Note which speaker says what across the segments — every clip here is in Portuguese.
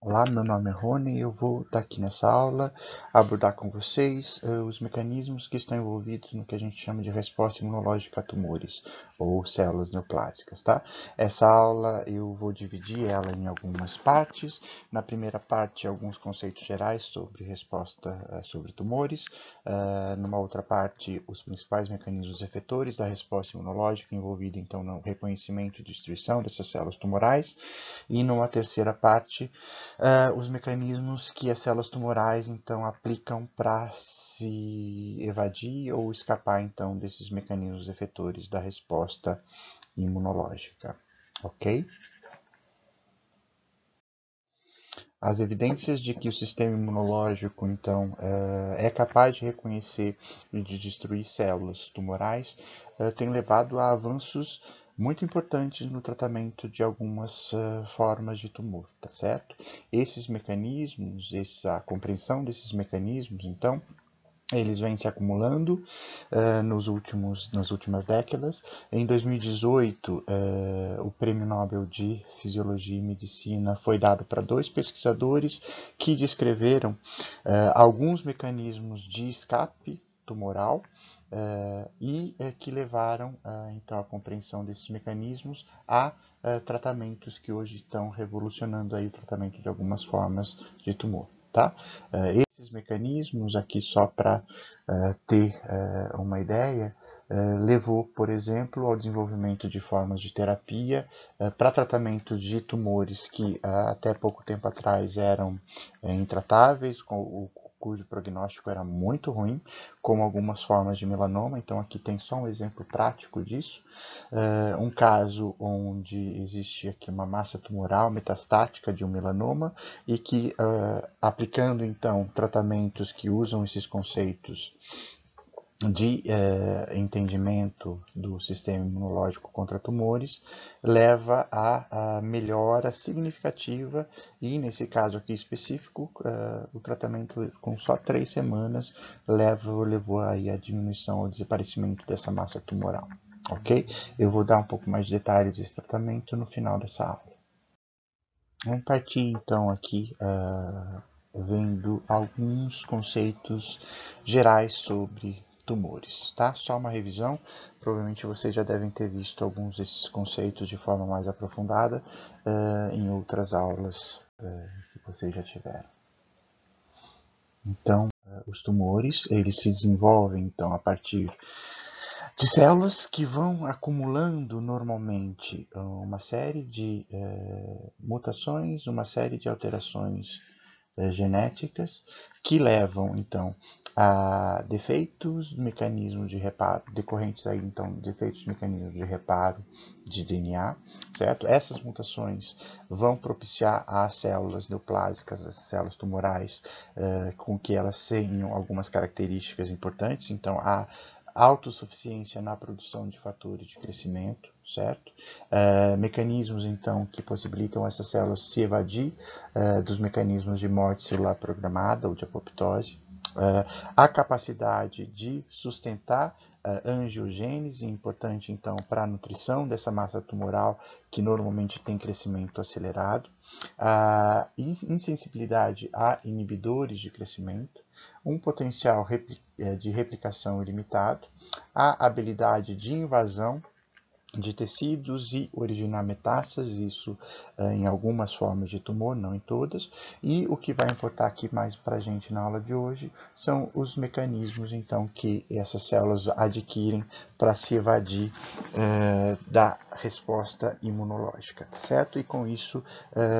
Speaker 1: Olá, meu nome é Rony e eu vou estar aqui nessa aula abordar com vocês os mecanismos que estão envolvidos no que a gente chama de resposta imunológica a tumores ou células neoplásicas, tá? Essa aula eu vou dividir ela em algumas partes. Na primeira parte, alguns conceitos gerais sobre resposta sobre tumores. Numa outra parte, os principais mecanismos efetores da resposta imunológica envolvida então no reconhecimento e destruição dessas células tumorais. E numa terceira parte, os mecanismos que as células tumorais então aplicam para se evadir ou escapar então desses mecanismos efetores da resposta imunológica, ok? As evidências de que o sistema imunológico então é capaz de reconhecer e de destruir células tumorais têm levado a avanços muito importantes no tratamento de algumas formas de tumor, tá certo? Esses mecanismos, a compreensão desses mecanismos, então, eles vêm se acumulando nas últimas décadas. Em 2018, o Prêmio Nobel de Fisiologia e Medicina foi dado para dois pesquisadores que descreveram alguns mecanismos de escape tumoral e que levaram então a compreensão desses mecanismos a tratamentos que hoje estão revolucionando aí o tratamento de algumas formas de tumor. Tá? Esses mecanismos, aqui só para ter uma ideia, levou, por exemplo, ao desenvolvimento de formas de terapia para tratamento de tumores que até pouco tempo atrás eram intratáveis, cujo prognóstico era muito ruim, como algumas formas de melanoma. Então aqui tem só um exemplo prático disso. Um caso onde existe aqui uma massa tumoral metastática de um melanoma e que, aplicando então tratamentos que usam esses conceitos de entendimento do sistema imunológico contra tumores, leva a melhora significativa e, nesse caso aqui específico, o tratamento com só 3 semanas levou aí a diminuição ou desaparecimento dessa massa tumoral. Ok? Eu vou dar um pouco mais de detalhes desse tratamento no final dessa aula. Vamos partir então aqui vendo alguns conceitos gerais sobre tumores, tá? Só uma revisão, provavelmente vocês já devem ter visto alguns desses conceitos de forma mais aprofundada em outras aulas que vocês já tiveram. Então, os tumores, eles se desenvolvem então a partir de células que vão acumulando normalmente uma série de mutações, uma série de alterações genéticas que levam então a defeitos do mecanismo de reparo, decorrentes aí então defeitos do mecanismo de reparo de DNA, certo? Essas mutações vão propiciar às células neoplásicas, as células tumorais, com que elas tenham algumas características importantes. Então, a autossuficiência na produção de fatores de crescimento, certo? Mecanismos, então, que possibilitam essas células se evadir dos mecanismos de morte celular programada ou de apoptose. A capacidade de sustentar angiogênese, importante, então, para a nutrição dessa massa tumoral, que normalmente tem crescimento acelerado. A insensibilidade a inibidores de crescimento, um potencial de replicação ilimitado, a habilidade de invasão de tecidos e originar metástases, isso em algumas formas de tumor, não em todas. E o que vai importar aqui mais para a gente na aula de hoje são os mecanismos então que essas células adquirem para se evadir da resposta imunológica, tá certo? E com isso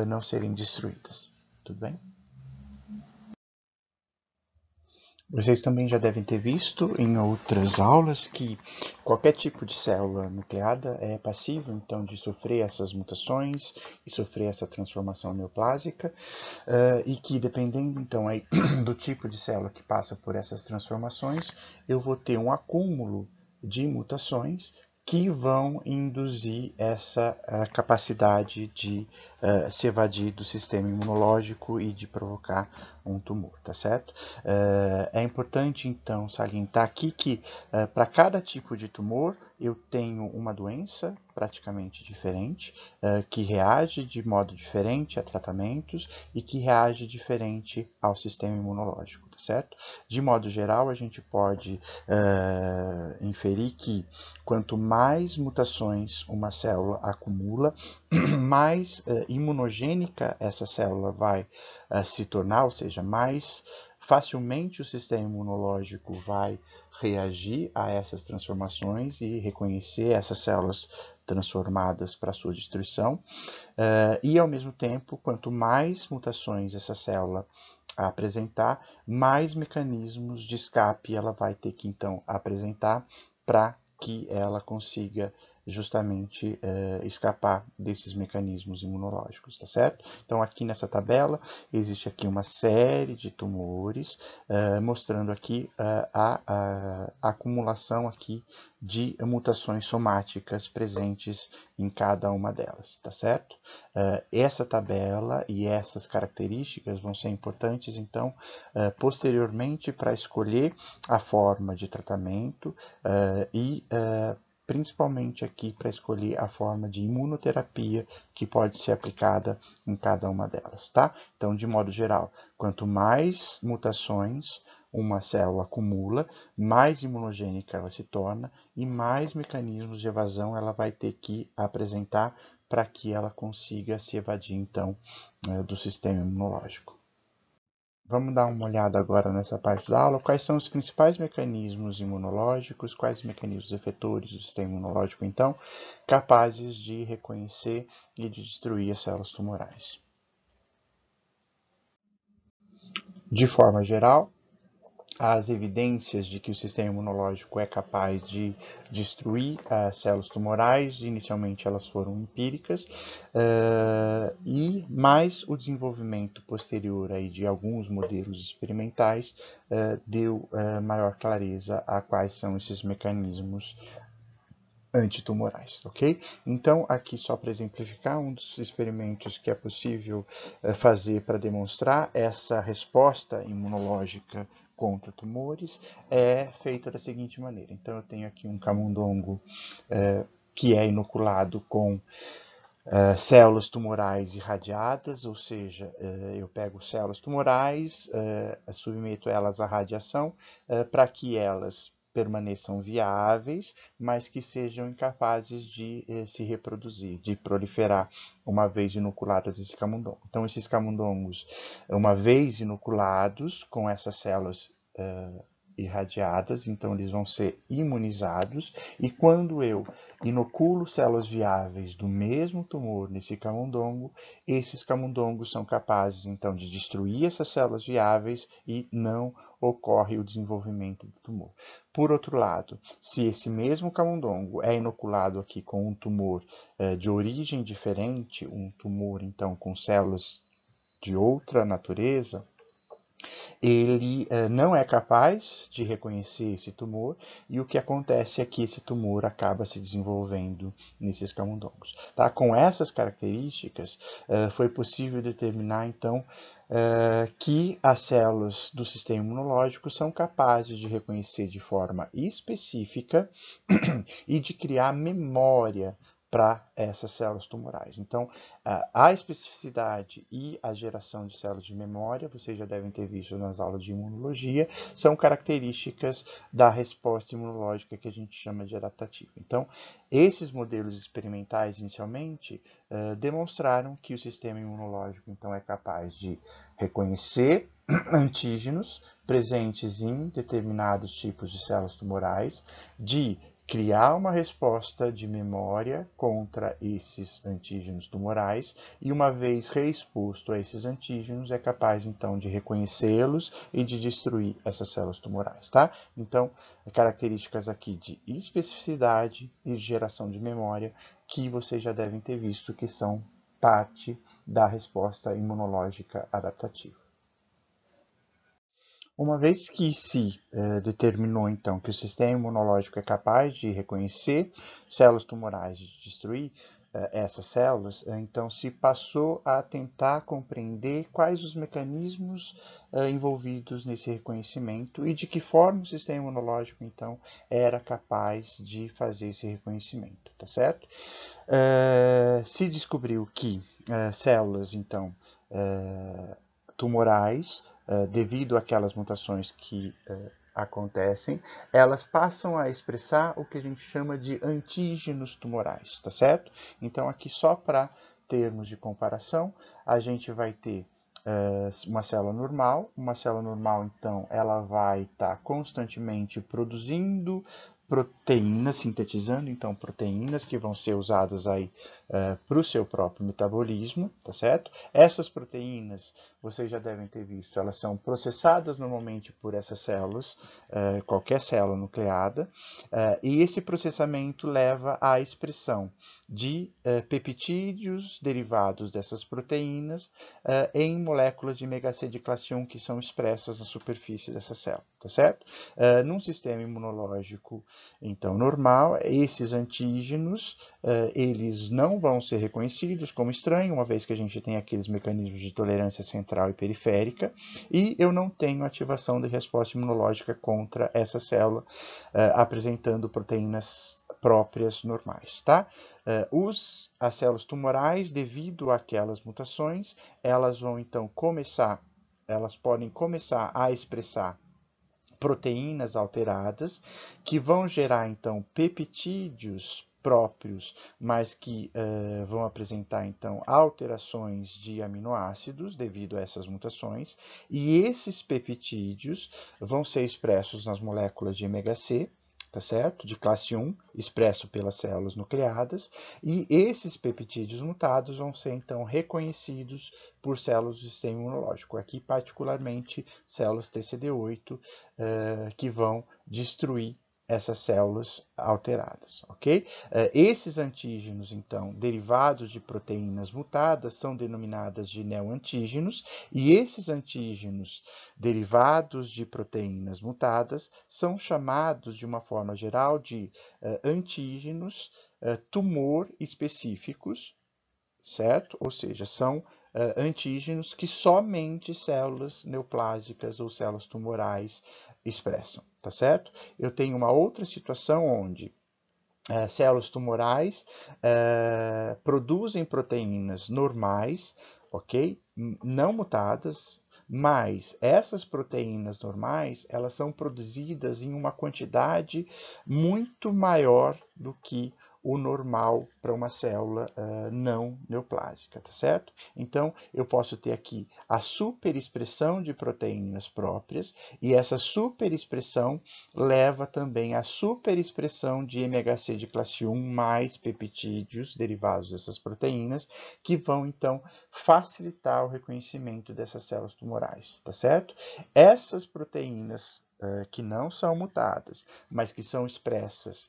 Speaker 1: não serem destruídas. Tudo bem? Vocês também já devem ter visto em outras aulas que qualquer tipo de célula nucleada é passível, então, de sofrer essas mutações e sofrer essa transformação neoplásica, e que, dependendo, então, aí, do tipo de célula que passa por essas transformações, eu vou ter um acúmulo de mutações que vão induzir essa capacidade de se evadir do sistema imunológico e de provocar um tumor, tá certo? É importante, então, salientar aqui que para cada tipo de tumor eu tenho uma doença praticamente diferente, que reage de modo diferente a tratamentos e que reage diferente ao sistema imunológico, tá certo? De modo geral, a gente pode inferir que quanto mais mutações uma célula acumula, mais imunogênica essa célula vai se tornar, ou seja, mais facilmente o sistema imunológico vai reagir a essas transformações e reconhecer essas células transformadas para sua destruição. E, ao mesmo tempo, quanto mais mutações essa célula apresentar, mais mecanismos de escape ela vai ter que, então, apresentar para que ela consiga justamente escapar desses mecanismos imunológicos, tá certo? Então, aqui nessa tabela, existe aqui uma série de tumores, mostrando aqui a acumulação aqui de mutações somáticas presentes em cada uma delas, tá certo? Essa tabela e essas características vão ser importantes, então, posteriormente para escolher a forma de tratamento e principalmente aqui para escolher a forma de imunoterapia que pode ser aplicada em cada uma delas, tá? Então, de modo geral, quanto mais mutações uma célula acumula, mais imunogênica ela se torna e mais mecanismos de evasão ela vai ter que apresentar para que ela consiga se evadir, então, do sistema imunológico. Vamos dar uma olhada agora nessa parte da aula. Quais são os principais mecanismos imunológicos, quais os mecanismos efetores do sistema imunológico, então, capazes de reconhecer e de destruir as células tumorais. De forma geral, as evidências de que o sistema imunológico é capaz de destruir as células tumorais, inicialmente elas foram empíricas, e mais o desenvolvimento posterior aí de alguns modelos experimentais deu maior clareza a quais são esses mecanismos antitumorais, ok? Então, aqui só para exemplificar, um dos experimentos que é possível fazer para demonstrar essa resposta imunológica contra tumores é feita da seguinte maneira. Então, eu tenho aqui um camundongo que é inoculado com células tumorais irradiadas, ou seja, eu pego células tumorais, submeto elas à radiação para que elas permaneçam viáveis, mas que sejam incapazes de se reproduzir, de proliferar, uma vez inoculados esse camundongo. Então, esses camundongos, uma vez inoculados com essas células irradiadas, então eles vão ser imunizados, e quando eu inoculo células viáveis do mesmo tumor nesse camundongo, esses camundongos são capazes então de destruir essas células viáveis e não ocorre o desenvolvimento do tumor. Por outro lado, se esse mesmo camundongo é inoculado aqui com um tumor de origem diferente, um tumor então com células de outra natureza, ele não é capaz de reconhecer esse tumor e o que acontece é que esse tumor acaba se desenvolvendo nesses camundongos. Tá? Com essas características, foi possível determinar, então, que as células do sistema imunológico são capazes de reconhecer de forma específica e de criar memória para essas células tumorais. Então, a especificidade e a geração de células de memória, vocês já devem ter visto nas aulas de imunologia, são características da resposta imunológica que a gente chama de adaptativa. Então, esses modelos experimentais, inicialmente, demonstraram que o sistema imunológico, então, é capaz de reconhecer antígenos presentes em determinados tipos de células tumorais, de criar uma resposta de memória contra esses antígenos tumorais e, uma vez reexposto a esses antígenos, é capaz então de reconhecê-los e de destruir essas células tumorais, tá? Então, características aqui de especificidade e de geração de memória que vocês já devem ter visto que são parte da resposta imunológica adaptativa. Uma vez que se determinou, então, que o sistema imunológico é capaz de reconhecer células tumorais e de destruir essas células, então se passou a tentar compreender quais os mecanismos envolvidos nesse reconhecimento e de que forma o sistema imunológico, então, era capaz de fazer esse reconhecimento, tá certo? Se descobriu que células, então, tumorais, devido àquelas mutações que acontecem, elas passam a expressar o que a gente chama de antígenos tumorais, tá certo? Então, aqui só para termos de comparação, a gente vai ter uma célula normal, então, ela vai estar constantemente produzindo proteínas, sintetizando, então, proteínas que vão ser usadas aí para o seu próprio metabolismo, tá certo? Essas proteínas, vocês já devem ter visto, elas são processadas normalmente por essas células, qualquer célula nucleada, e esse processamento leva à expressão de peptídeos derivados dessas proteínas em moléculas de MHC de classe 1 que são expressas na superfície dessa célula, tá certo? Num sistema imunológico, então, normal, esses antígenos, eles não vão ser reconhecidos como estranhos, uma vez que a gente tem aqueles mecanismos de tolerância central e periférica, e eu não tenho ativação de resposta imunológica contra essa célula, apresentando proteínas próprias normais, tá? As células tumorais, devido àquelas mutações, elas vão então elas podem começar a expressar proteínas alteradas, que vão gerar, então, peptídeos próprios, mas que vão apresentar, então, alterações de aminoácidos devido a essas mutações, e esses peptídeos vão ser expressos nas moléculas de MHC, tá certo? De classe 1, expresso pelas células nucleadas, e esses peptídeos mutados vão ser, então, reconhecidos por células do sistema imunológico, aqui particularmente células TCD8, que vão destruir essas células alteradas, ok? Esses antígenos, então, derivados de proteínas mutadas, são denominadas de neoantígenos, e esses antígenos derivados de proteínas mutadas são chamados, de uma forma geral, de antígenos tumor específicos, certo? Ou seja, são antígenos que somente células neoplásicas ou células tumorais expressam, tá certo? Eu tenho uma outra situação onde células tumorais produzem proteínas normais, ok? Não mutadas, mas essas proteínas normais, elas são produzidas em uma quantidade muito maior do que o normal para uma célula não neoplásica, tá certo? Então, eu posso ter aqui a superexpressão de proteínas próprias, e essa superexpressão leva também à superexpressão de MHC de classe 1 mais peptídeos derivados dessas proteínas, que vão, então, facilitar o reconhecimento dessas células tumorais, tá certo? Essas proteínas que não são mutadas, mas que são expressas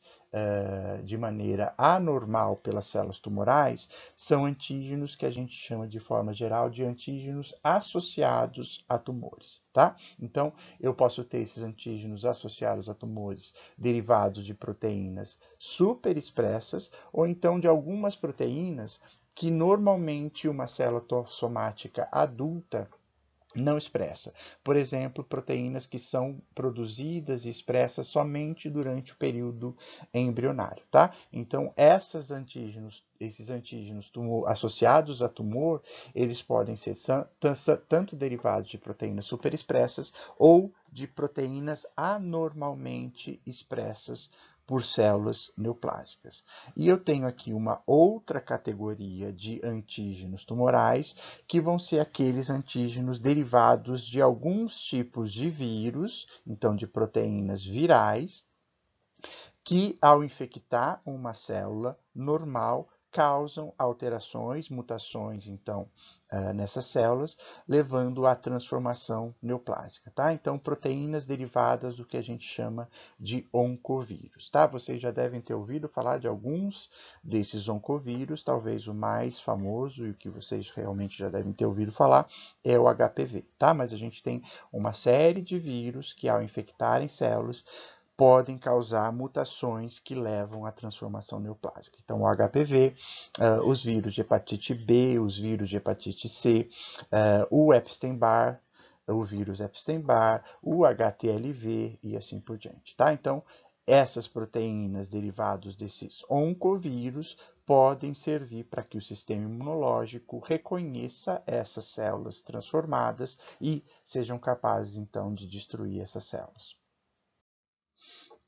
Speaker 1: de maneira anormal pelas células tumorais, são antígenos que a gente chama de forma geral de antígenos associados a tumores, tá? Então, eu posso ter esses antígenos associados a tumores derivados de proteínas superexpressas ou então de algumas proteínas que normalmente uma célula somática adulta não expressa. Por exemplo, proteínas que são produzidas e expressas somente durante o período embrionário, tá? Então, esses antígenos associados a tumor, eles podem ser tanto derivados de proteínas superexpressas ou de proteínas anormalmente expressas por células neoplásicas. E eu tenho aqui uma outra categoria de antígenos tumorais, que vão ser aqueles antígenos derivados de alguns tipos de vírus, então de proteínas virais, que ao infectar uma célula normal causam alterações, mutações, então, nessas células, levando à transformação neoplásica, tá? Então, proteínas derivadas do que a gente chama de oncovírus, tá? Vocês já devem ter ouvido falar de alguns desses oncovírus, talvez o mais famoso e o que vocês realmente já devem ter ouvido falar é o HPV, tá? Mas a gente tem uma série de vírus que, ao infectarem células, podem causar mutações que levam à transformação neoplásica. Então, o HPV, os vírus de hepatite B, os vírus de hepatite C, o Epstein-Barr, o vírus Epstein-Barr, o HTLV e assim por diante, tá? Então, essas proteínas derivadas desses oncovírus podem servir para que o sistema imunológico reconheça essas células transformadas e sejam capazes, então, de destruir essas células.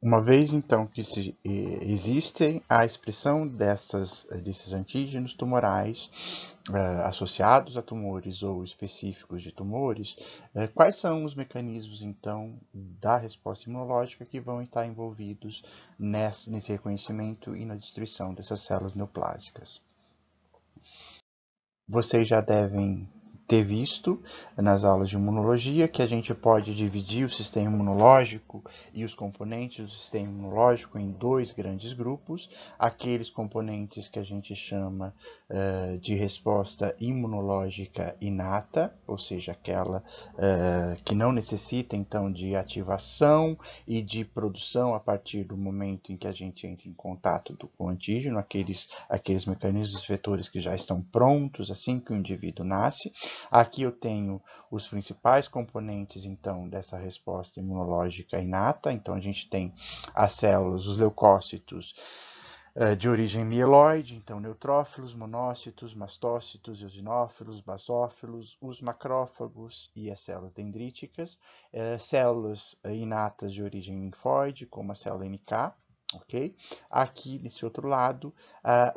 Speaker 1: Uma vez, então, que existem a expressão desses antígenos tumorais associados a tumores ou específicos de tumores, quais são os mecanismos, então, da resposta imunológica que vão estar envolvidos nesse reconhecimento e na destruição dessas células neoplásicas? Vocês já devem ter visto nas aulas de imunologia que a gente pode dividir o sistema imunológico e os componentes do sistema imunológico em dois grandes grupos, aqueles componentes que a gente chama de resposta imunológica inata, ou seja, aquela que não necessita então de ativação e de produção a partir do momento em que a gente entra em contato com o antígeno, aqueles mecanismos vetores que já estão prontos assim que o indivíduo nasce. Aqui eu tenho os principais componentes, então, dessa resposta imunológica inata. Então, a gente tem as células, os leucócitos de origem mieloide, então, neutrófilos, monócitos, mastócitos, eosinófilos, basófilos, os macrófagos e as células dendríticas, células inatas de origem linfóide, como a célula NK, ok? Aqui, nesse outro lado,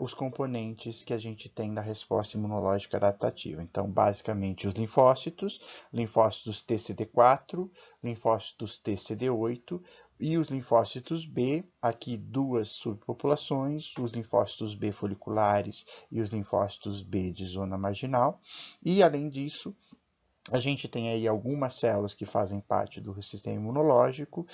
Speaker 1: os componentes que a gente tem na resposta imunológica adaptativa. Então, basicamente, os linfócitos TCD4, linfócitos TCD8 e os linfócitos B, aqui duas subpopulações, os linfócitos B foliculares e os linfócitos B de zona marginal. E, além disso, a gente tem aí algumas células que fazem parte do sistema imunológico,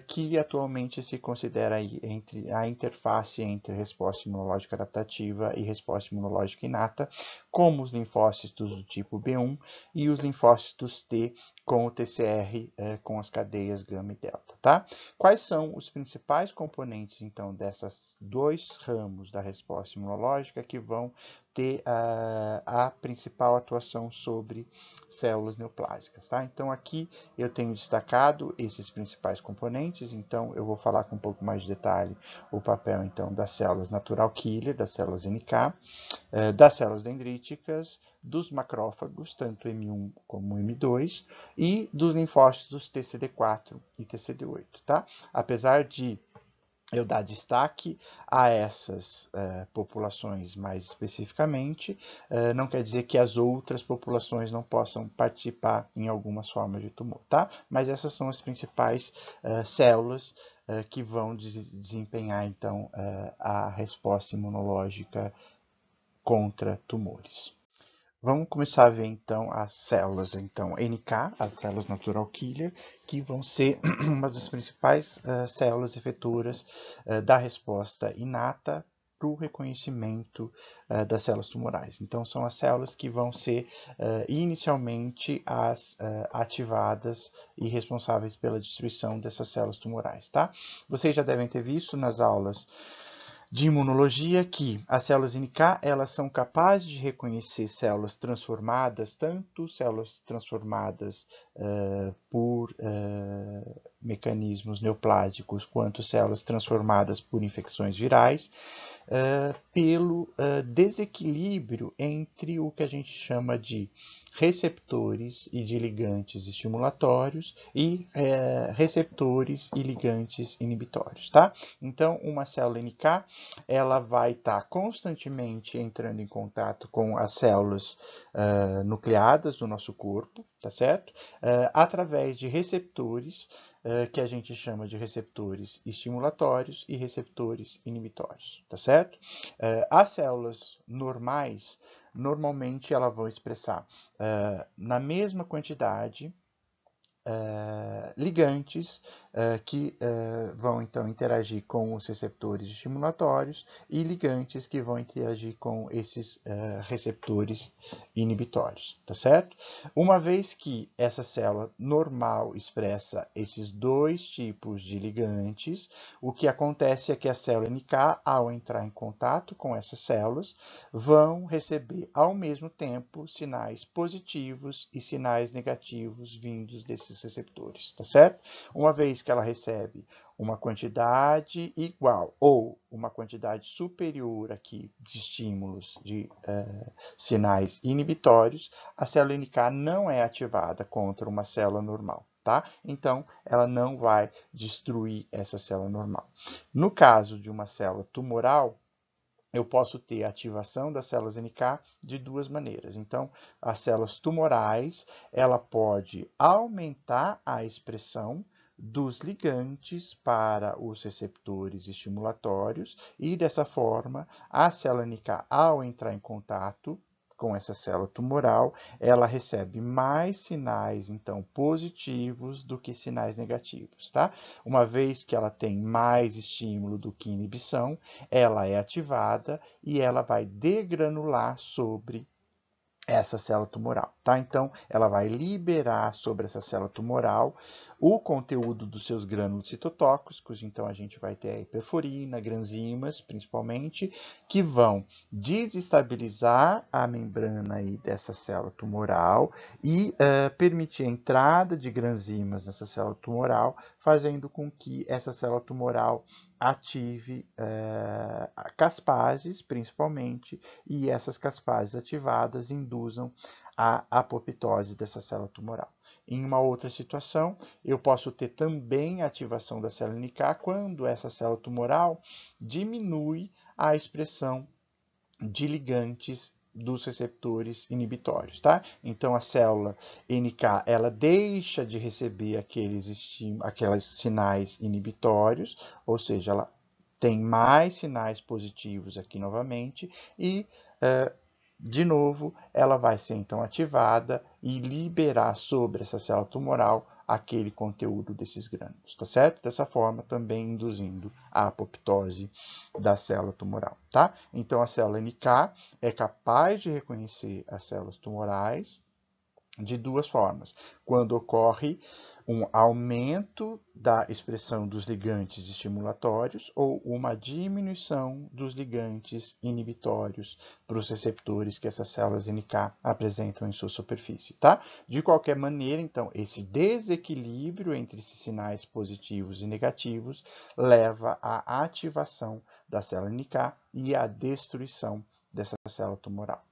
Speaker 1: que atualmente se considera aí entre a interface entre resposta imunológica adaptativa e resposta imunológica inata, como os linfócitos do tipo B1 e os linfócitos T com o TCR com as cadeias gama e delta, tá? Quais são os principais componentes, então, dessas dois ramos da resposta imunológica que vão ter a principal atuação sobre células neoplásicas, tá? Então, aqui eu tenho destacado esses principais componentes, então eu vou falar com um pouco mais de detalhe o papel, então, das células natural killer, das células NK, das células dendríticas, dos macrófagos, tanto M1 como M2, e dos linfócitos TCD4 e TCD8, tá? Apesar de eu dar destaque a essas populações mais especificamente, não quer dizer que as outras populações não possam participar em algumas formas de tumor, tá? Mas essas são as principais células que vão desempenhar, então, a resposta imunológica contra tumores. Vamos começar a ver, então, as células, então, NK, as células natural killer, que vão ser uma das principais células efetoras da resposta inata para o reconhecimento das células tumorais. Então, são as células que vão ser inicialmente as ativadas e responsáveis pela destruição dessas células tumorais, tá? Vocês já devem ter visto nas aulas de imunologia que as células NK elas são capazes de reconhecer células transformadas, tanto células transformadas por mecanismos neoplásicos, quanto células transformadas por infecções virais, pelo desequilíbrio entre o que a gente chama de receptores e de ligantes estimulatórios e receptores e ligantes inibitórios, tá? Então, uma célula NK, ela vai estar constantemente entrando em contato com as células nucleadas do nosso corpo, tá certo? Através de receptores que a gente chama de receptores estimulatórios e receptores inibitórios, tá certo? As células normais, normalmente elas vão expressar na mesma quantidade ligantes que vão então interagir com os receptores estimulatórios e ligantes que vão interagir com esses receptores inibitórios, tá certo? Uma vez que essa célula normal expressa esses dois tipos de ligantes, o que acontece é que a célula NK, ao entrar em contato com essas células, vão receber ao mesmo tempo sinais positivos e sinais negativos vindos desses receptores, tá certo? Uma vez que ela recebe uma quantidade igual ou uma quantidade superior aqui de estímulos de sinais inibitórios, a célula NK não é ativada contra uma célula normal, tá? Então, ela não vai destruir essa célula normal. No caso de uma célula tumoral, eu posso ter a ativação das células NK de duas maneiras. Então, as células tumorais, ela pode aumentar a expressão dos ligantes para os receptores estimulatórios e, dessa forma, a célula NK, ao entrar em contato com essa célula tumoral, ela recebe mais sinais, então, positivos do que sinais negativos, tá? Uma vez que ela tem mais estímulo do que inibição, ela é ativada e ela vai degranular sobre essa célula tumoral, tá? Então, ela vai liberar sobre essa célula tumoral o conteúdo dos seus grânulos citotóxicos, então a gente vai ter a hiperforina, granzimas, principalmente, que vão desestabilizar a membrana aí dessa célula tumoral e permitir a entrada de granzimas nessa célula tumoral, fazendo com que essa célula tumoral ative caspases, principalmente, e essas caspases ativadas induzam a apoptose dessa célula tumoral. Em uma outra situação, eu posso ter também a ativação da célula NK quando essa célula tumoral diminui a expressão de ligantes dos receptores inibitórios, tá? Então, a célula NK, ela deixa de receber aqueles sinais inibitórios, ou seja, ela tem mais sinais positivos aqui novamente e, de novo, ela vai ser então ativada e liberar sobre essa célula tumoral aquele conteúdo desses grânulos, tá certo? Dessa forma, também induzindo a apoptose da célula tumoral, tá? Então, a célula NK é capaz de reconhecer as células tumorais de duas formas. Quando ocorre um aumento da expressão dos ligantes estimulatórios ou uma diminuição dos ligantes inibitórios para os receptores que essas células NK apresentam em sua superfície, tá? De qualquer maneira, então, esse desequilíbrio entre esses sinais positivos e negativos leva à ativação da célula NK e à destruição dessa célula tumoral.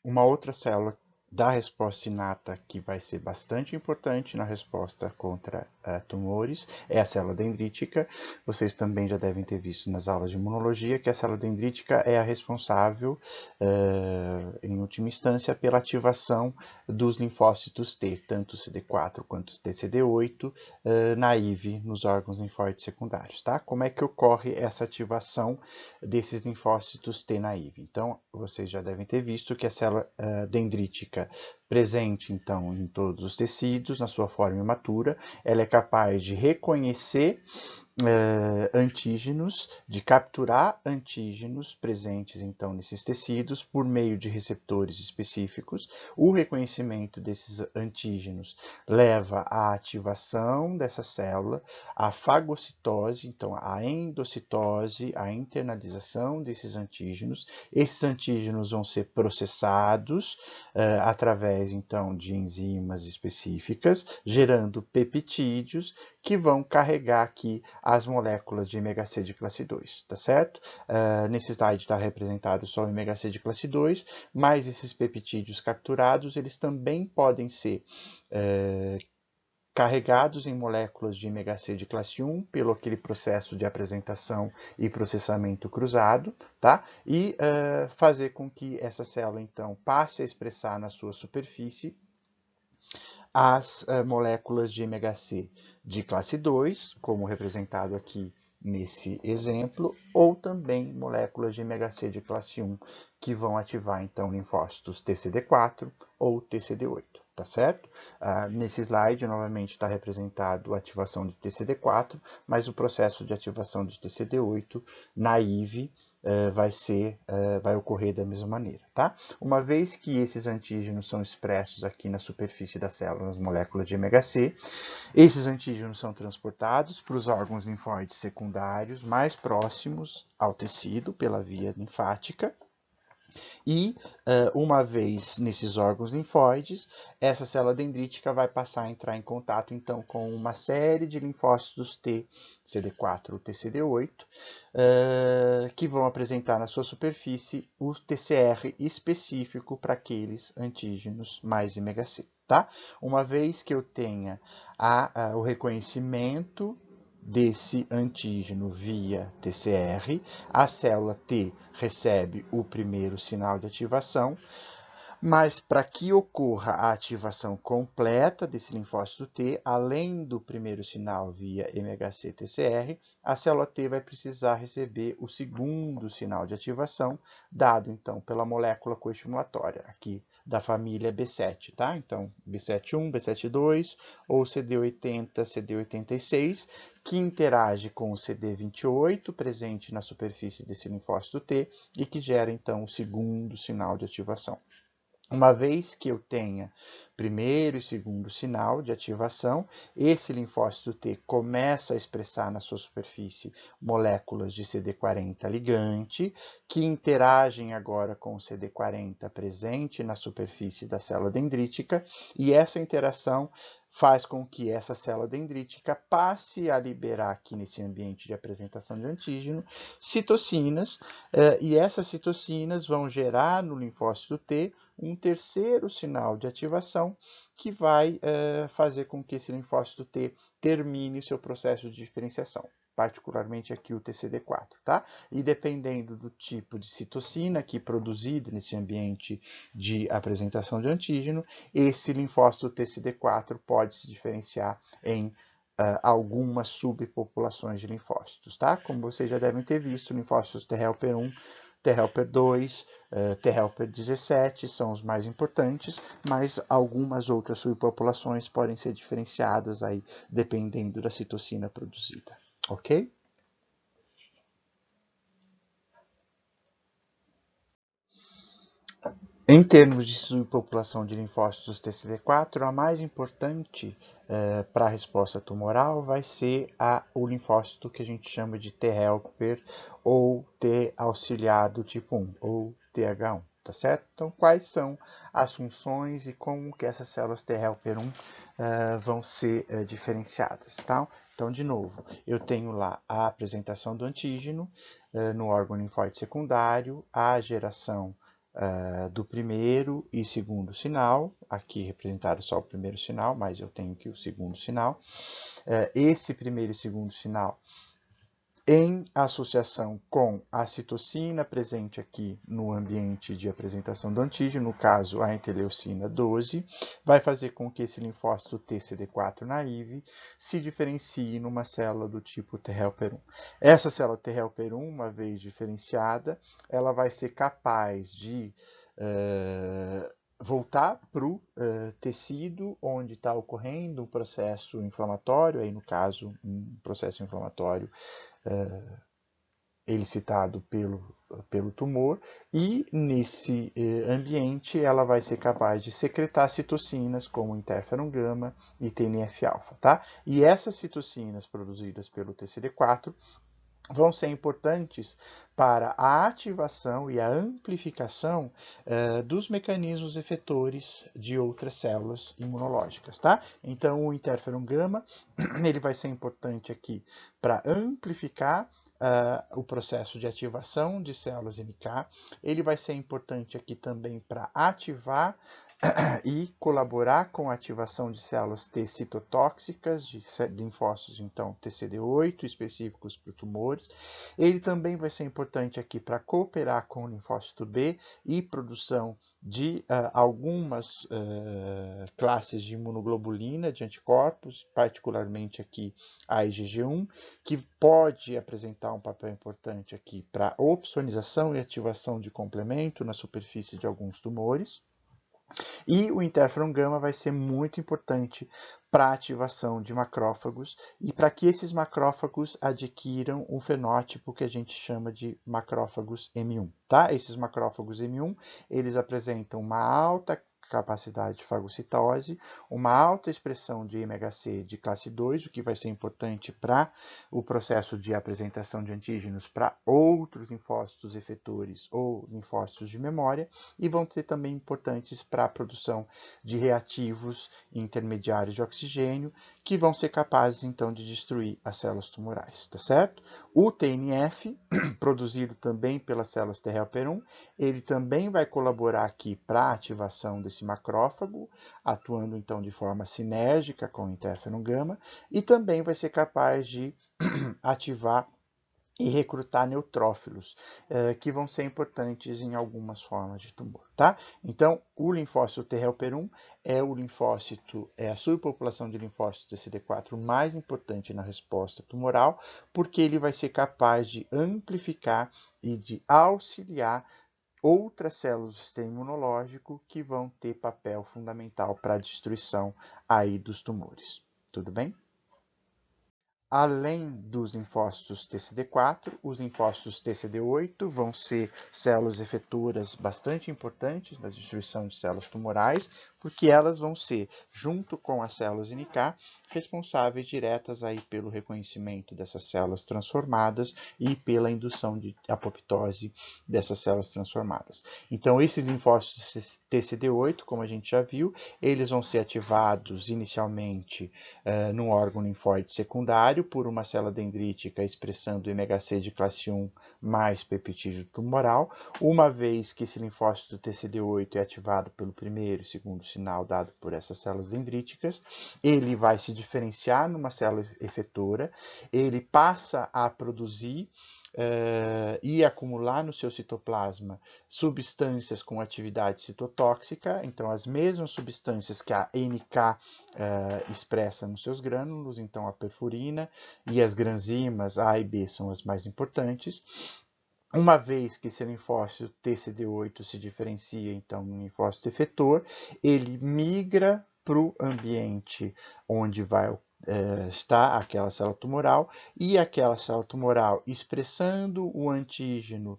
Speaker 1: Uma outra célula da resposta inata que vai ser bastante importante na resposta contra tumores é a célula dendrítica. Vocês também já devem ter visto nas aulas de imunologia que a célula dendrítica é a responsável, em última instância, pela ativação dos linfócitos T, tanto CD4 quanto TCD8, naive nos órgãos linfóides secundários, tá? Como é que ocorre essa ativação desses linfócitos T naive? Então, vocês já devem ter visto que a célula dendrítica presente, então, em todos os tecidos, na sua forma imatura, ela é capaz de reconhecer antígenos, de capturar antígenos presentes, então, nesses tecidos, por meio de receptores específicos. O reconhecimento desses antígenos leva à ativação dessa célula, à fagocitose, então, à endocitose, à internalização desses antígenos. Esses antígenos vão ser processados através, então, de enzimas específicas, gerando peptídeos que vão carregar aqui as moléculas de MHC de classe 2, tá certo? Nesse slide está representado só o MHC de classe 2, mas esses peptídeos capturados, eles também podem ser carregados em moléculas de MHC de classe 1 pelo aquele processo de apresentação e processamento cruzado, tá? E fazer com que essa célula, então, passe a expressar na sua superfície as moléculas de MHC de classe 2, como representado aqui nesse exemplo, ou também moléculas de MHC de classe 1, que vão ativar, então, linfócitos TCD4 ou TCD8, tá certo? Nesse slide, novamente, está representado a ativação de TCD4, mas o processo de ativação de TCD8 naive vai ocorrer da mesma maneira, tá? Uma vez que esses antígenos são expressos aqui na superfície da célula, nas moléculas de MHC, esses antígenos são transportados para os órgãos linfóides secundários mais próximos ao tecido pela via linfática. E, uma vez nesses órgãos linfóides, essa célula dendrítica vai passar a entrar em contato, então, com uma série de linfócitos T, CD4 ou TCD8, que vão apresentar na sua superfície o TCR específico para aqueles antígenos mais MHC. Tá? Uma vez que eu tenha o reconhecimento desse antígeno via TCR, a célula T recebe o primeiro sinal de ativação, mas para que ocorra a ativação completa desse linfócito T, além do primeiro sinal via MHC-TCR, a célula T vai precisar receber o segundo sinal de ativação, dado então pela molécula coestimulatória, aqui da família B7, tá? Então, B7-1, B7-2 ou CD80, CD86, que interage com o CD28 presente na superfície desse linfócito T e que gera então o segundo sinal de ativação. Uma vez que eu tenha primeiro e segundo sinal de ativação, esse linfócito T começa a expressar na sua superfície moléculas de CD40 ligante, que interagem agora com o CD40 presente na superfície da célula dendrítica, e essa interação faz com que essa célula dendrítica passe a liberar aqui nesse ambiente de apresentação de antígeno citocinas, e essas citocinas vão gerar no linfócito T um terceiro sinal de ativação que vai fazer com que esse linfócito T termine o seu processo de diferenciação, particularmente aqui o TCD4, tá? E dependendo do tipo de citocina que é produzida nesse ambiente de apresentação de antígeno, esse linfócito TCD4 pode se diferenciar em algumas subpopulações de linfócitos, tá? Como vocês já devem ter visto, linfócitos T helper 1, T helper 2, T helper 17 são os mais importantes, mas algumas outras subpopulações podem ser diferenciadas aí dependendo da citocina produzida, ok? Em termos de subpopulação de linfócitos TCD4, a mais importante para a resposta tumoral vai ser o linfócito que a gente chama de T helper ou T auxiliar do tipo 1, ou TH1, tá certo? Então, quais são as funções e como que essas células T helper 1 vão ser diferenciadas, tá? Então, de novo, eu tenho lá a apresentação do antígeno no órgão linfóide secundário, a geração do primeiro e segundo sinal, aqui representado só o primeiro sinal, mas eu tenho aqui o segundo sinal. Esse primeiro e segundo sinal, em associação com a citocina presente aqui no ambiente de apresentação do antígeno, no caso a interleucina 12, vai fazer com que esse linfócito TCD4 naive se diferencie numa célula do tipo T helper 1. Essa célula T helper 1, uma vez diferenciada, ela vai ser capaz de voltar para o tecido onde está ocorrendo um processo inflamatório, aí no caso um processo inflamatório elicitado pelo tumor, e nesse ambiente ela vai ser capaz de secretar citocinas como interferon gama e TNF-alfa, tá? E essas citocinas produzidas pelo TCD4 vão ser importantes para a ativação e a amplificação dos mecanismos efetores de outras células imunológicas, tá? Então, o interferon gama, ele vai ser importante aqui para amplificar o processo de ativação de células NK, ele vai ser importante aqui também para ativar e colaborar com a ativação de células T citotóxicas, de linfócitos, então, TCD8, específicos para tumores. Ele também vai ser importante aqui para cooperar com o linfócito B e produção de algumas classes de imunoglobulina, de anticorpos, particularmente aqui a IgG1, que pode apresentar um papel importante aqui para opsonização e ativação de complemento na superfície de alguns tumores. E o interferon gama vai ser muito importante para a ativação de macrófagos e para que esses macrófagos adquiram um fenótipo que a gente chama de macrófagos M1, tá? Esses macrófagos M1, eles apresentam uma alta capacidade de fagocitose, uma alta expressão de MHC de classe 2, o que vai ser importante para o processo de apresentação de antígenos para outros linfócitos efetores ou linfócitos de memória, e vão ser também importantes para a produção de reativos intermediários de oxigênio, que vão ser capazes, então, de destruir as células tumorais, tá certo? O TNF, produzido também pelas células T helper 1, ele também vai colaborar aqui para a ativação desse macrófago, atuando, então, de forma sinérgica com o interferon gama, e também vai ser capaz de ativar e recrutar neutrófilos, que vão ser importantes em algumas formas de tumor, tá? Então, o linfócito T helper 1 é o linfócito, é a subpopulação de linfócitos TCD4 mais importante na resposta tumoral, porque ele vai ser capaz de amplificar e de auxiliar outras células do sistema imunológico que vão ter papel fundamental para a destruição aí dos tumores. Tudo bem? Além dos linfócitos TCD4, os linfócitos TCD8 vão ser células efetoras bastante importantes na destruição de células tumorais, porque elas vão ser, junto com as células NK, responsáveis diretas aí pelo reconhecimento dessas células transformadas e pela indução de apoptose dessas células transformadas. Então, esses linfócitos TCD8, como a gente já viu, eles vão ser ativados inicialmente no órgão linfóide secundário por uma célula dendrítica expressando MHC de classe 1 mais peptídeo tumoral, uma vez que esse linfócito TCD8 é ativado pelo primeiro e segundo sinal dado por essas células dendríticas, ele vai se diferenciar numa célula efetora, ele passa a produzir e acumular no seu citoplasma substâncias com atividade citotóxica, então as mesmas substâncias que a NK expressa nos seus grânulos, então a perfurina e as granzimas A e B são as mais importantes. Uma vez que esse linfócito TCD8 se diferencia, então, no linfócito efetor, ele migra para o ambiente onde vai está aquela célula tumoral, e aquela célula tumoral expressando o antígeno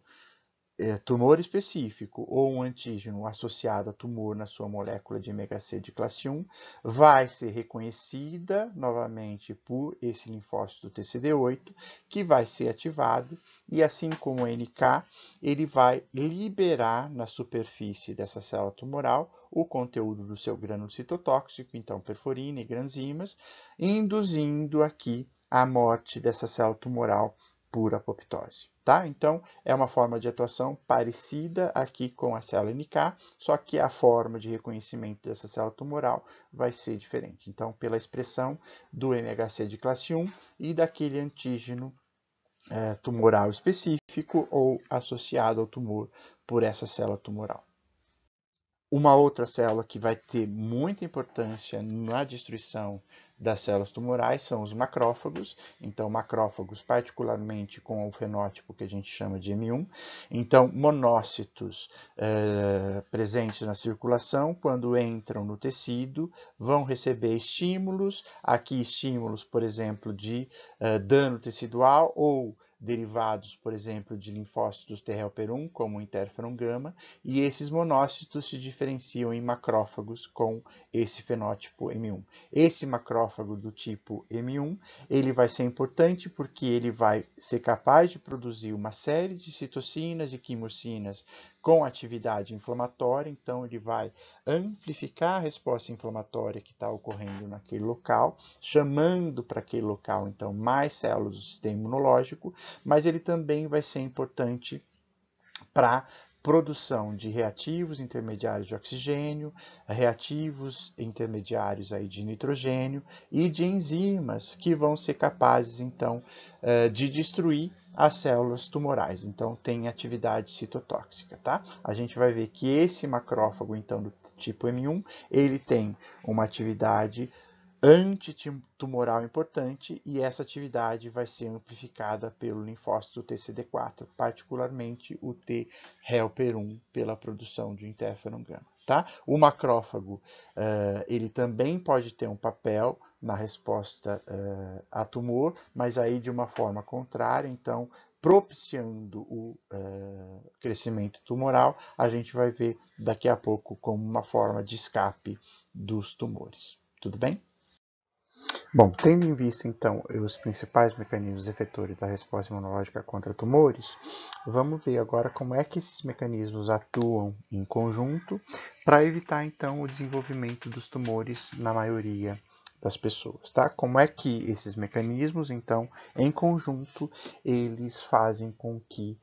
Speaker 1: tumor específico ou um antígeno associado a tumor na sua molécula de MHC de classe 1 vai ser reconhecida novamente por esse linfócito TCD8, que vai ser ativado, e assim como o NK, ele vai liberar na superfície dessa célula tumoral o conteúdo do seu grânulo citotóxico, então perfurina e granzimas, induzindo aqui a morte dessa célula tumoral por apoptose, tá? Então, é uma forma de atuação parecida aqui com a célula NK, só que a forma de reconhecimento dessa célula tumoral vai ser diferente. Então, pela expressão do MHC de classe 1 e daquele antígeno tumoral específico ou associado ao tumor por essa célula tumoral. Uma outra célula que vai ter muita importância na destruição das células tumorais são os macrófagos. Então, macrófagos particularmente com o fenótipo que a gente chama de M1. Então, monócitos presentes na circulação, quando entram no tecido, vão receber estímulos. Aqui, estímulos, por exemplo, de dano tecidual ou derivados, por exemplo, de linfócitos T helper 1, como o interferon gama, e esses monócitos se diferenciam em macrófagos com esse fenótipo M1. Esse macrófago do tipo M1, ele vai ser importante porque ele vai ser capaz de produzir uma série de citocinas e quimocinas com atividade inflamatória, então ele vai amplificar a resposta inflamatória que está ocorrendo naquele local, chamando para aquele local, então, mais células do sistema imunológico, mas ele também vai ser importante para produção de reativos intermediários de oxigênio, reativos intermediários aí de nitrogênio e de enzimas que vão ser capazes, então, de destruir as células tumorais. Então, tem atividade citotóxica, tá? A gente vai ver que esse macrófago, então, do tipo M1, ele tem uma atividade antitumoral importante e essa atividade vai ser amplificada pelo linfócito TCD4, particularmente o T helper 1 pela produção de interferon gama. Tá? O macrófago ele também pode ter um papel na resposta a tumor, mas aí de uma forma contrária, então propiciando o crescimento tumoral, a gente vai ver daqui a pouco como uma forma de escape dos tumores. Tudo bem? Bom, tendo em vista, então, os principais mecanismos efetores da resposta imunológica contra tumores, vamos ver agora como é que esses mecanismos atuam em conjunto para evitar, então, o desenvolvimento dos tumores na maioria das pessoas, tá? Como é que esses mecanismos, então, em conjunto, eles fazem com que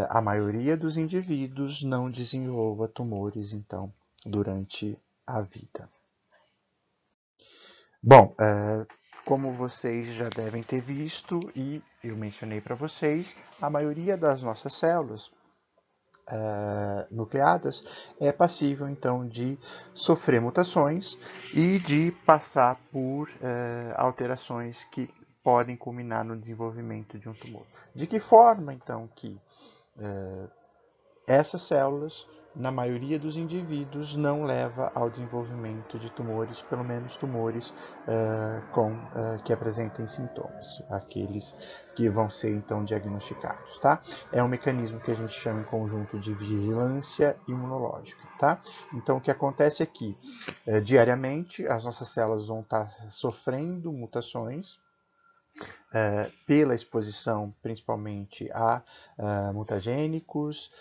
Speaker 1: a maioria dos indivíduos não desenvolva tumores, então, durante a vida. Bom, como vocês já devem ter visto e eu mencionei para vocês, a maioria das nossas células nucleadas é passível, então, de sofrer mutações e de passar por alterações que podem culminar no desenvolvimento de um tumor. De que forma, então, que essas células, na maioria dos indivíduos, não leva ao desenvolvimento de tumores, pelo menos tumores que apresentem sintomas, aqueles que vão ser então diagnosticados, tá? É um mecanismo que a gente chama em conjunto de vigilância imunológica, tá? Então o que acontece é que diariamente as nossas células vão estar sofrendo mutações pela exposição principalmente a mutagênicos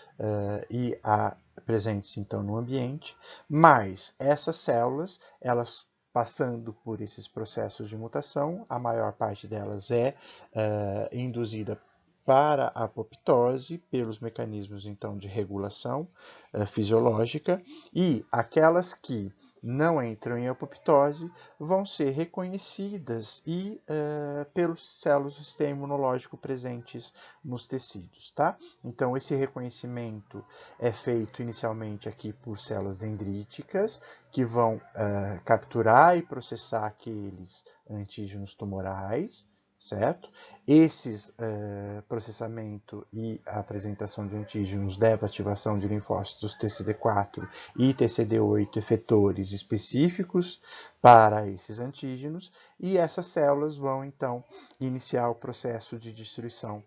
Speaker 1: e a presentes então no ambiente, mas essas células, elas passando por esses processos de mutação, a maior parte delas é induzida para a apoptose pelos mecanismos então de regulação fisiológica e aquelas que não entram em apoptose vão ser reconhecidas e pelos células do sistema imunológico presentes nos tecidos, tá? Então esse reconhecimento é feito inicialmente aqui por células dendríticas que vão capturar e processar aqueles antígenos tumorais, certo? Esses processamento e a apresentação de antígenos leva à ativação de linfócitos TCD4 e TCD8 efetores específicos para esses antígenos e essas células vão então iniciar o processo de destruição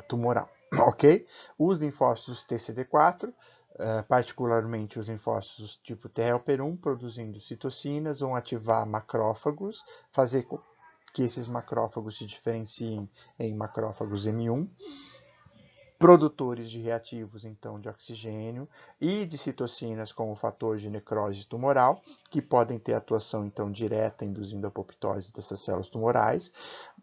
Speaker 1: tumoral, ok? Os linfócitos TCD4 particularmente os linfócitos tipo T helper 1 produzindo citocinas vão ativar macrófagos, fazer que esses macrófagos se diferenciem em macrófagos M1, produtores de reativos, então, de oxigênio e de citocinas como fator de necrose tumoral, que podem ter atuação, então, direta, induzindo a apoptose dessas células tumorais,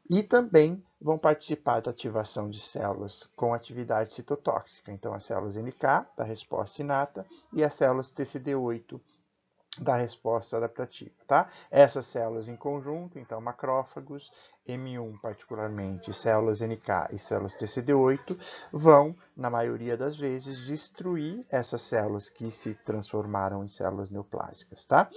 Speaker 1: e também vão participar da ativação de células com atividade citotóxica, então, as células NK, da resposta inata, e as células TCD8, da resposta adaptativa, tá? Essas células em conjunto, então macrófagos, M1 particularmente, células NK e células TCD8, vão, na maioria das vezes, destruir essas células que se transformaram em células neoplásicas, tá?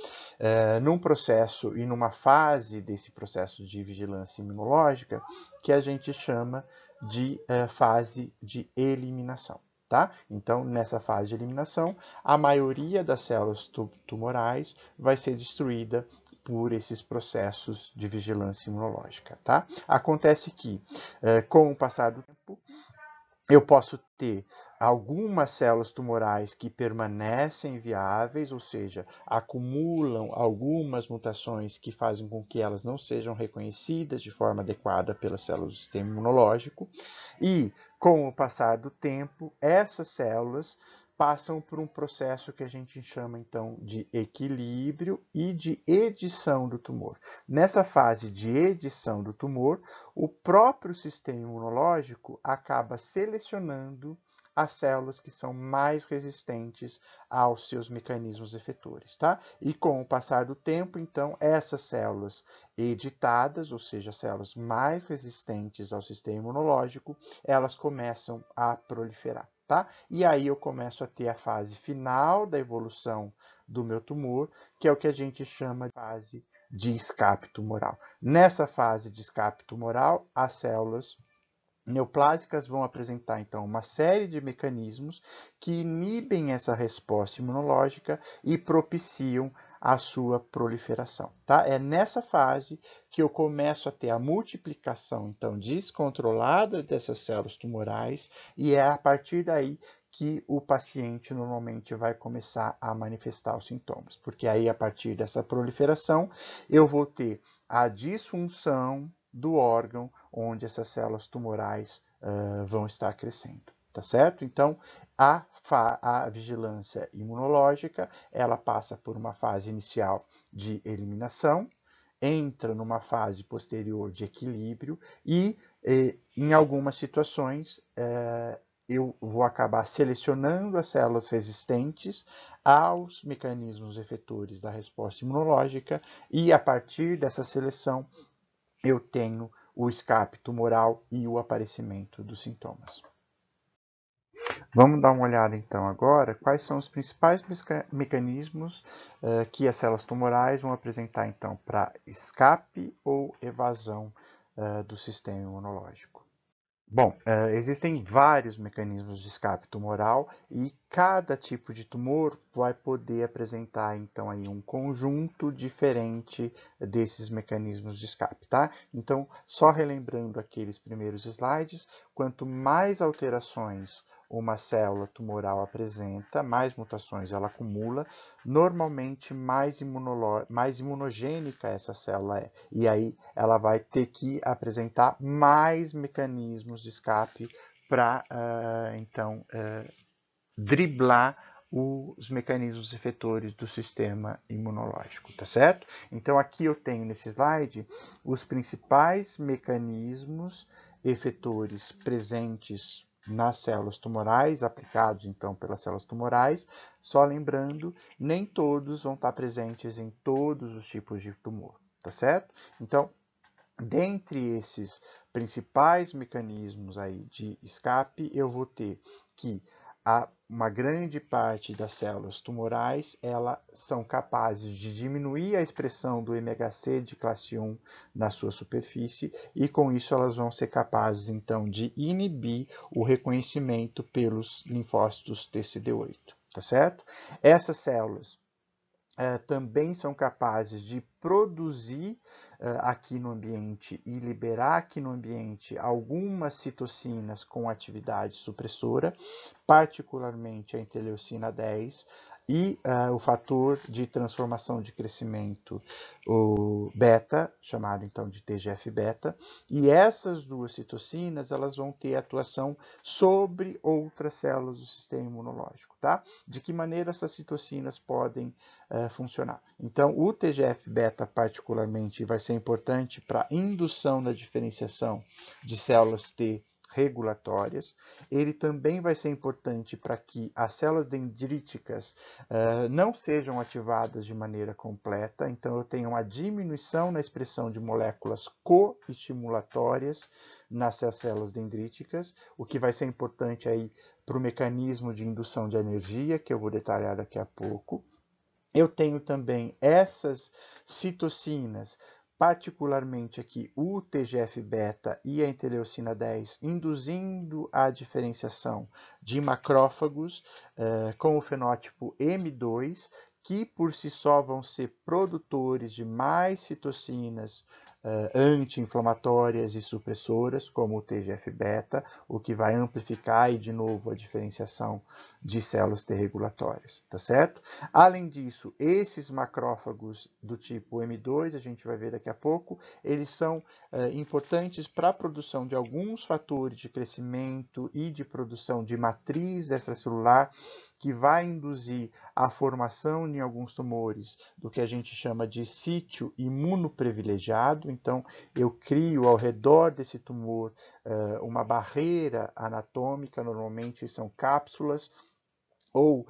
Speaker 1: Num processo e numa fase desse processo de vigilância imunológica que a gente chama de fase de eliminação. Tá? Então, nessa fase de eliminação, a maioria das células tumorais vai ser destruída por esses processos de vigilância imunológica. Tá? Acontece que, com o passar do tempo, eu posso ter algumas células tumorais que permanecem viáveis, ou seja, acumulam algumas mutações que fazem com que elas não sejam reconhecidas de forma adequada pelas células do sistema imunológico. E, com o passar do tempo, essas células passam por um processo que a gente chama, então, de equilíbrio e de edição do tumor. Nessa fase de edição do tumor, o próprio sistema imunológico acaba selecionando as células que são mais resistentes aos seus mecanismos efetores, tá? E com o passar do tempo, então, essas células editadas, ou seja, células mais resistentes ao sistema imunológico, elas começam a proliferar, tá? E aí eu começo a ter a fase final da evolução do meu tumor, que é o que a gente chama de fase de escape tumoral. Nessa fase de escape tumoral, as células neoplásicas vão apresentar, então, uma série de mecanismos que inibem essa resposta imunológica e propiciam a sua proliferação, tá? É nessa fase que eu começo a ter a multiplicação, então, descontrolada dessas células tumorais, e é a partir daí que o paciente normalmente vai começar a manifestar os sintomas, porque aí, a partir dessa proliferação, eu vou ter a disfunção do órgão onde essas células tumorais vão estar crescendo, tá certo? Então, a vigilância imunológica, ela passa por uma fase inicial de eliminação, entra numa fase posterior de equilíbrio e, em algumas situações, eu vou acabar selecionando as células resistentes aos mecanismos efetores da resposta imunológica e, a partir dessa seleção, eu tenho o escape tumoral e o aparecimento dos sintomas. Vamos dar uma olhada então agora quais são os principais mecanismos que as células tumorais vão apresentar então para escape ou evasão do sistema imunológico. Bom, existem vários mecanismos de escape tumoral e cada tipo de tumor vai poder apresentar, então, aí um conjunto diferente desses mecanismos de escape, tá? Então, só relembrando aqueles primeiros slides, quanto mais alterações uma célula tumoral apresenta, mais mutações ela acumula, normalmente mais imunogênica essa célula é. E aí ela vai ter que apresentar mais mecanismos de escape para, então, driblar os mecanismos efetores do sistema imunológico, tá certo? Então, aqui eu tenho nesse slide os principais mecanismos efetores presentes nas células tumorais, aplicados então pelas células tumorais. Só lembrando, nem todos vão estar presentes em todos os tipos de tumor, tá certo? Então, dentre esses principais mecanismos aí de escape, eu vou ter que uma grande parte das células tumorais, elas são capazes de diminuir a expressão do MHC de classe 1 na sua superfície e com isso elas vão ser capazes então de inibir o reconhecimento pelos linfócitos TCD8, tá certo? Essas células também são capazes de produzir aqui no ambiente e liberar aqui no ambiente algumas citocinas com atividade supressora, particularmente a interleucina 10 e o fator de transformação de crescimento, o beta, chamado então de TGF-beta, e essas duas citocinas elas vão ter atuação sobre outras células do sistema imunológico, tá? De que maneira essas citocinas podem funcionar? Então, o TGF-beta particularmente vai ser importante para a indução da diferenciação de células T regulatórias. Ele também vai ser importante para que as células dendríticas não sejam ativadas de maneira completa. Então, eu tenho uma diminuição na expressão de moléculas coestimulatórias nas células dendríticas, o que vai ser importante aí para o mecanismo de indução de energia, que eu vou detalhar daqui a pouco. Eu tenho também essas citocinas, particularmente aqui o TGF-beta e a interleucina 10, induzindo a diferenciação de macrófagos com o fenótipo M2, que por si só vão ser produtores de mais citocinas anti-inflamatórias e supressoras, como o TGF-beta, o que vai amplificar aí de novo a diferenciação de células T regulatórias, tá certo? Além disso, esses macrófagos do tipo M2, a gente vai ver daqui a pouco, eles são importantes para a produção de alguns fatores de crescimento e de produção de matriz extracelular que vai induzir a formação em alguns tumores do que a gente chama de sítio imunoprivilegiado. Então, eu crio ao redor desse tumor uma barreira anatômica, normalmente são cápsulas, ou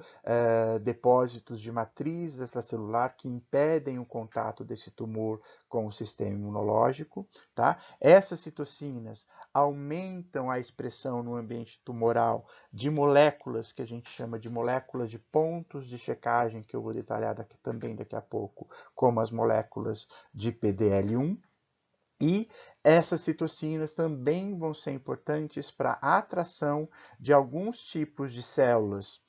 Speaker 1: depósitos de matriz extracelular que impedem o contato desse tumor com o sistema imunológico. Tá? Essas citocinas aumentam a expressão no ambiente tumoral de moléculas que a gente chama de moléculas de pontos de checagem, que eu vou detalhar também daqui a pouco, como as moléculas de PDL1. E essas citocinas também vão ser importantes para a atração de alguns tipos de células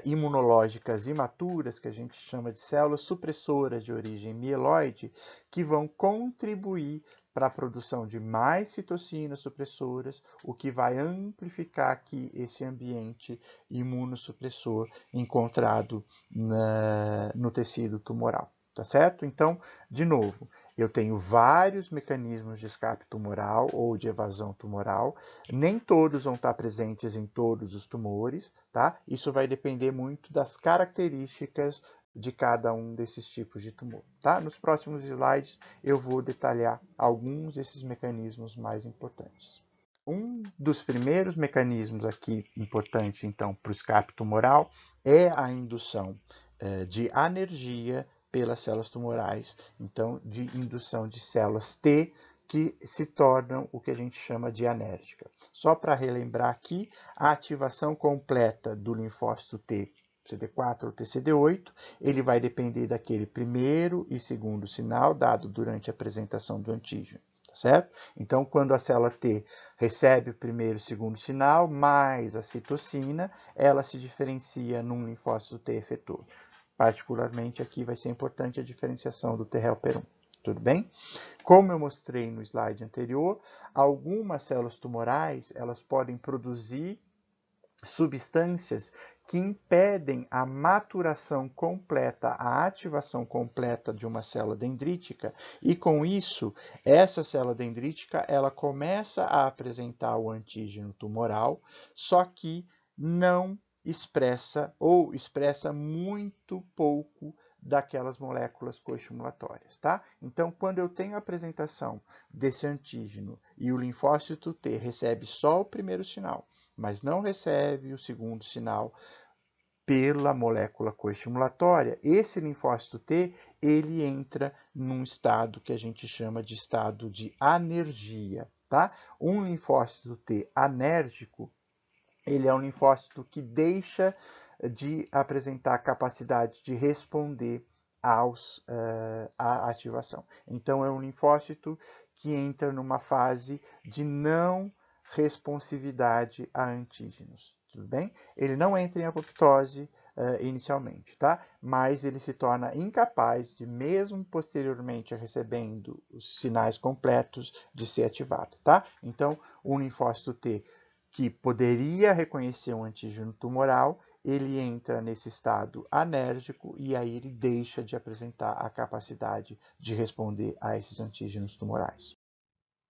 Speaker 1: imunológicas imaturas, que a gente chama de células supressoras de origem mieloide, que vão contribuir para a produção de mais citocinas supressoras, o que vai amplificar aqui esse ambiente imunossupressor encontrado no tecido tumoral. Tá certo? Então, de novo, eu tenho vários mecanismos de escape tumoral ou de evasão tumoral. Nem todos vão estar presentes em todos os tumores, tá? Isso vai depender muito das características de cada um desses tipos de tumor, tá? Nos próximos slides eu vou detalhar alguns desses mecanismos mais importantes. Um dos primeiros mecanismos aqui importante, então, para o escape tumoral é a indução de anergia pelas células tumorais, então, de indução de células T que se tornam o que a gente chama de anérgica. Só para relembrar aqui, a ativação completa do linfócito T, CD4 ou TCD8, ele vai depender daquele primeiro e segundo sinal dado durante a apresentação do antígeno. Certo? Então, quando a célula T recebe o primeiro e segundo sinal, mais a citocina, ela se diferencia num linfócito T efetor. Particularmente aqui vai ser importante a diferenciação do T helper 1. Tudo bem? Como eu mostrei no slide anterior, algumas células tumorais elas podem produzir substâncias que impedem a maturação completa, a ativação completa de uma célula dendrítica, e com isso, essa célula dendrítica ela começa a apresentar o antígeno tumoral, só que não expressa ou expressa muito pouco daquelas moléculas coestimulatórias, tá? Então, quando eu tenho a apresentação desse antígeno e o linfócito T recebe só o primeiro sinal, mas não recebe o segundo sinal pela molécula coestimulatória, esse linfócito T ele entra num estado que a gente chama de estado de anergia, tá? Um linfócito T anérgico, ele é um linfócito que deixa de apresentar a capacidade de responder à ativação. Então, é um linfócito que entra numa fase de não responsividade a antígenos. Tudo bem? Ele não entra em apoptose inicialmente, tá? Mas ele se torna incapaz de, mesmo posteriormente recebendo os sinais completos, de ser ativado, tá? Então, o linfócito T que poderia reconhecer um antígeno tumoral, ele entra nesse estado anérgico e aí ele deixa de apresentar a capacidade de responder a esses antígenos tumorais.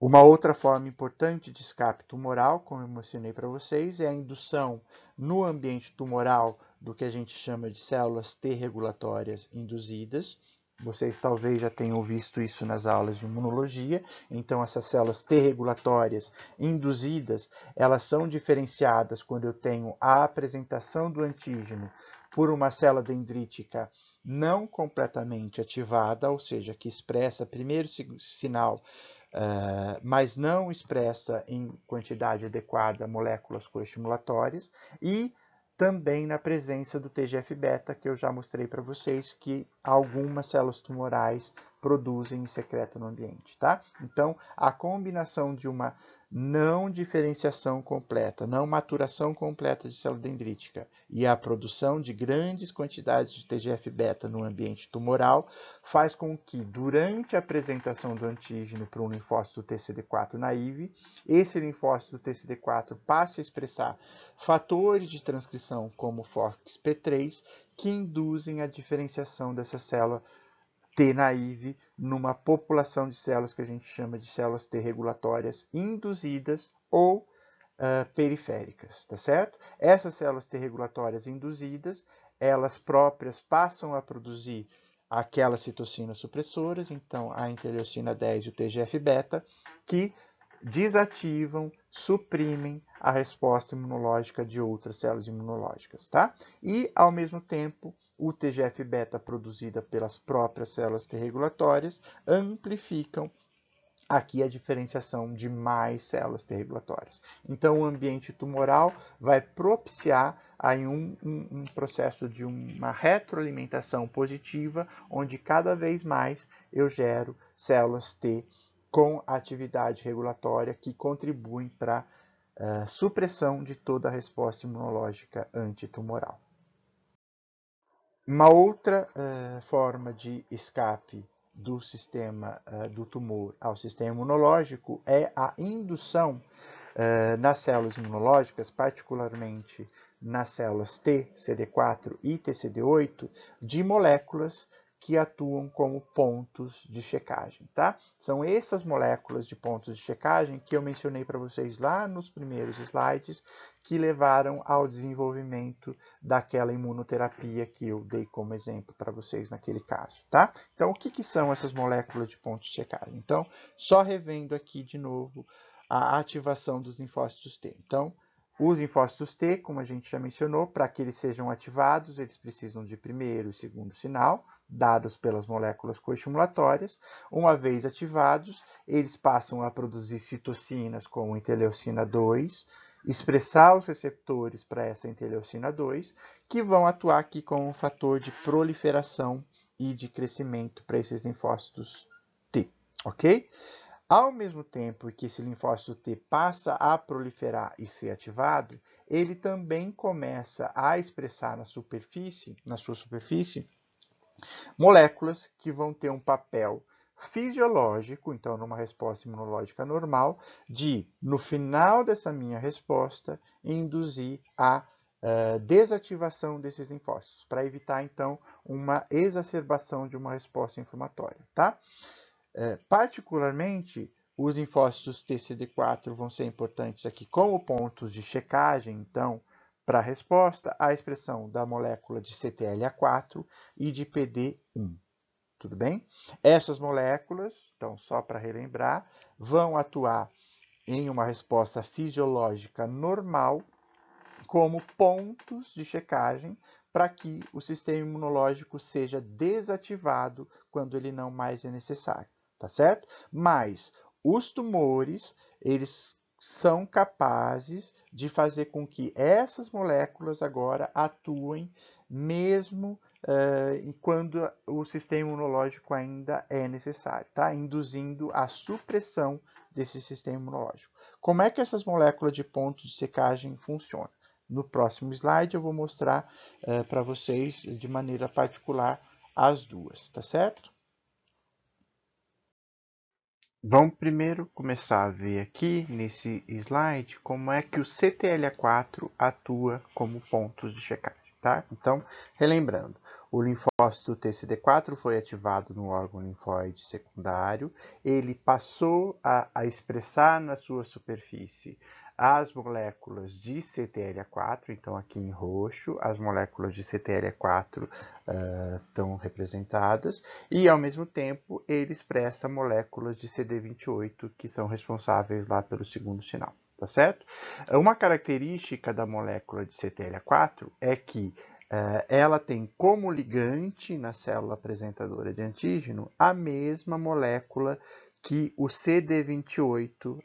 Speaker 1: Uma outra forma importante de escape tumoral, como eu mencionei para vocês, é a indução no ambiente tumoral do que a gente chama de células T regulatórias induzidas. Vocês talvez já tenham visto isso nas aulas de imunologia. Então, essas células T regulatórias induzidas, elas são diferenciadas quando eu tenho a apresentação do antígeno por uma célula dendrítica não completamente ativada, ou seja, que expressa primeiro sinal mas não expressa em quantidade adequada moléculas coestimulatórias, e também na presença do TGF-beta, que eu já mostrei para vocês, que algumas células tumorais produzem e secretam no ambiente, tá? Então, a combinação de uma não diferenciação completa, não maturação completa de célula dendrítica e a produção de grandes quantidades de TGF-beta no ambiente tumoral faz com que, durante a apresentação do antígeno para um linfócito TCD4 naive, esse linfócito TCD4 passe a expressar fatores de transcrição como FOXP3 que induzem a diferenciação dessa célula T naive numa população de células que a gente chama de células T regulatórias induzidas ou periféricas, tá certo? Essas células T regulatórias induzidas, elas próprias passam a produzir aquelas citocinas supressoras, então a interleucina 10 e o TGF-beta, que desativam, suprimem a resposta imunológica de outras células imunológicas, tá? E, ao mesmo tempo, o TGF-beta produzida pelas próprias células T regulatórias amplificam aqui a diferenciação de mais células T regulatórias. Então, o ambiente tumoral vai propiciar aí um processo de uma retroalimentação positiva, onde cada vez mais eu gero células T com atividade regulatória que contribuem para a supressão de toda a resposta imunológica antitumoral. Uma outra forma de escape do sistema do tumor ao sistema imunológico é a indução nas células imunológicas, particularmente nas células T, CD4 e TCD8, de moléculas que atuam como pontos de checagem, tá? São essas moléculas de pontos de checagem que eu mencionei para vocês lá nos primeiros slides, que levaram ao desenvolvimento daquela imunoterapia que eu dei como exemplo para vocês naquele caso, tá? Então, o que são essas moléculas de pontos de checagem? Então, só revendo aqui de novo a ativação dos linfócitos T. Então, os linfócitos T, como a gente já mencionou, para que eles sejam ativados, eles precisam de primeiro e segundo sinal, dados pelas moléculas coestimulatórias. Uma vez ativados, eles passam a produzir citocinas como interleucina 2, expressar os receptores para essa interleucina 2, que vão atuar aqui como um fator de proliferação e de crescimento para esses linfócitos T, ok? Ao mesmo tempo que esse linfócito T passa a proliferar e ser ativado, ele também começa a expressar na sua superfície, moléculas que vão ter um papel fisiológico, então numa resposta imunológica normal, de, no final dessa minha resposta, induzir a desativação desses linfócitos, para evitar, então, uma exacerbação de uma resposta inflamatória, tá? Particularmente, os linfócitos TCD4 vão ser importantes aqui como pontos de checagem, então, para a resposta à expressão da molécula de CTLA4 e de PD1. Tudo bem? Essas moléculas, então, só para relembrar, vão atuar em uma resposta fisiológica normal como pontos de checagem para que o sistema imunológico seja desativado quando ele não mais é necessário, tá certo? Mas os tumores, eles são capazes de fazer com que essas moléculas agora atuem mesmo quando o sistema imunológico ainda é necessário, tá? Induzindo a supressão desse sistema imunológico. Como é que essas moléculas de pontos de checagem funcionam? No próximo slide eu vou mostrar para vocês de maneira particular as duas, tá certo? Vamos primeiro começar a ver aqui nesse slide como é que o CTLA4 atua como pontos de checagem, tá? Então, relembrando, o linfócito TCD4 foi ativado no órgão linfóide secundário, ele passou a expressar na sua superfície as moléculas de CTLA4, então aqui em roxo, as moléculas de CTLA4 estão representadas, e ao mesmo tempo ele expressa moléculas de CD28 que são responsáveis lá pelo segundo sinal, tá certo? Uma característica da molécula de CTLA4 é que ela tem como ligante na célula apresentadora de antígeno a mesma molécula que o CD28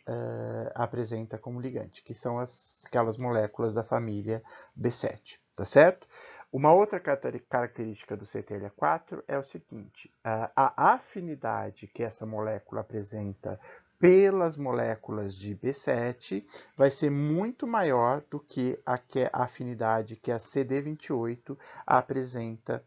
Speaker 1: apresenta como ligante, que são aquelas moléculas da família B7, tá certo? Uma outra característica do CTLA4 é o seguinte, a afinidade que essa molécula apresenta pelas moléculas de B7 vai ser muito maior do que a afinidade que a CD28 apresenta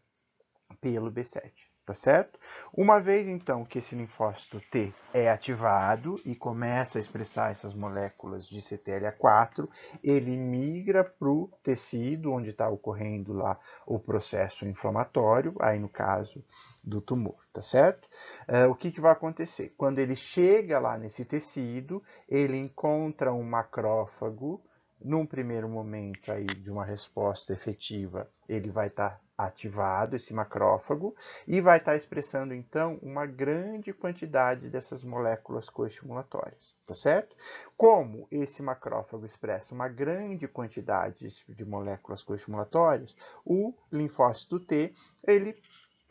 Speaker 1: pelo B7. tá certo? Uma vez, então, que esse linfócito T é ativado e começa a expressar essas moléculas de CTLA4, ele migra para o tecido onde está ocorrendo lá o processo inflamatório, aí no caso do tumor, tá certo? O que vai acontecer? Quando ele chega lá nesse tecido, ele encontra um macrófago. Num primeiro momento aí de uma resposta efetiva, ele vai estar ativado, esse macrófago, e vai estar expressando, então, uma grande quantidade dessas moléculas coestimulatórias, tá certo? Como esse macrófago expressa uma grande quantidade de moléculas coestimulatórias, o linfócito T, ele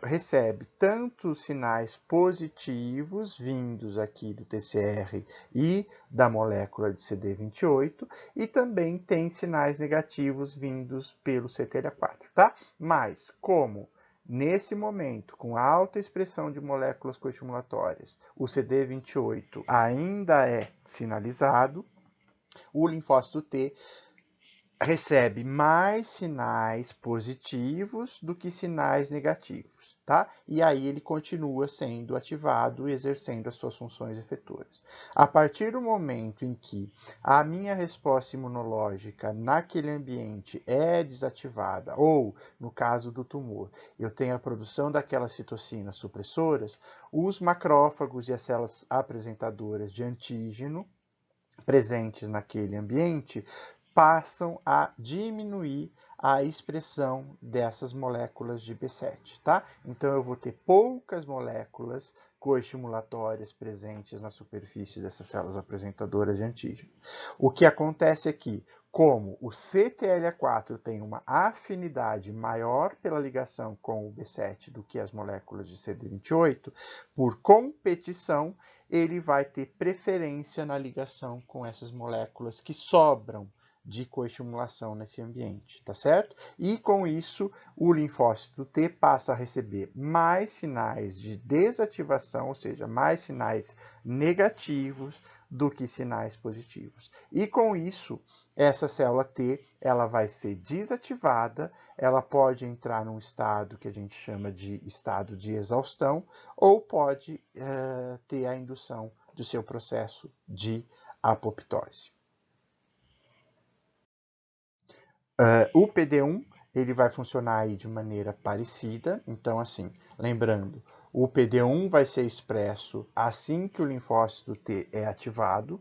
Speaker 1: recebe tanto sinais positivos vindos aqui do TCR e da molécula de CD28 e também tem sinais negativos vindos pelo CTLA4, tá? Mas como nesse momento, com alta expressão de moléculas coestimulatórias, o CD28 ainda é sinalizado, o linfócito T recebe mais sinais positivos do que sinais negativos, tá? E aí ele continua sendo ativado e exercendo as suas funções efetoras. A partir do momento em que a minha resposta imunológica naquele ambiente é desativada, ou, no caso do tumor, eu tenho a produção daquelas citocinas supressoras, os macrófagos e as células apresentadoras de antígeno presentes naquele ambiente passam a diminuir a expressão dessas moléculas de B7, tá? Então eu vou ter poucas moléculas coestimulatórias presentes na superfície dessas células apresentadoras de antígeno. O que acontece aqui, como o CTLA4 tem uma afinidade maior pela ligação com o B7 do que as moléculas de CD28, por competição, ele vai ter preferência na ligação com essas moléculas que sobram de coestimulação nesse ambiente, tá certo? E com isso, o linfócito T passa a receber mais sinais de desativação, ou seja, mais sinais negativos do que sinais positivos. E com isso, essa célula T, ela vai ser desativada, ela pode entrar num estado que a gente chama de estado de exaustão, ou pode ter a indução do seu processo de apoptose. O PD1 ele vai funcionar aí de maneira parecida. Então, assim, lembrando, o PD1 vai ser expresso assim que o linfócito T é ativado,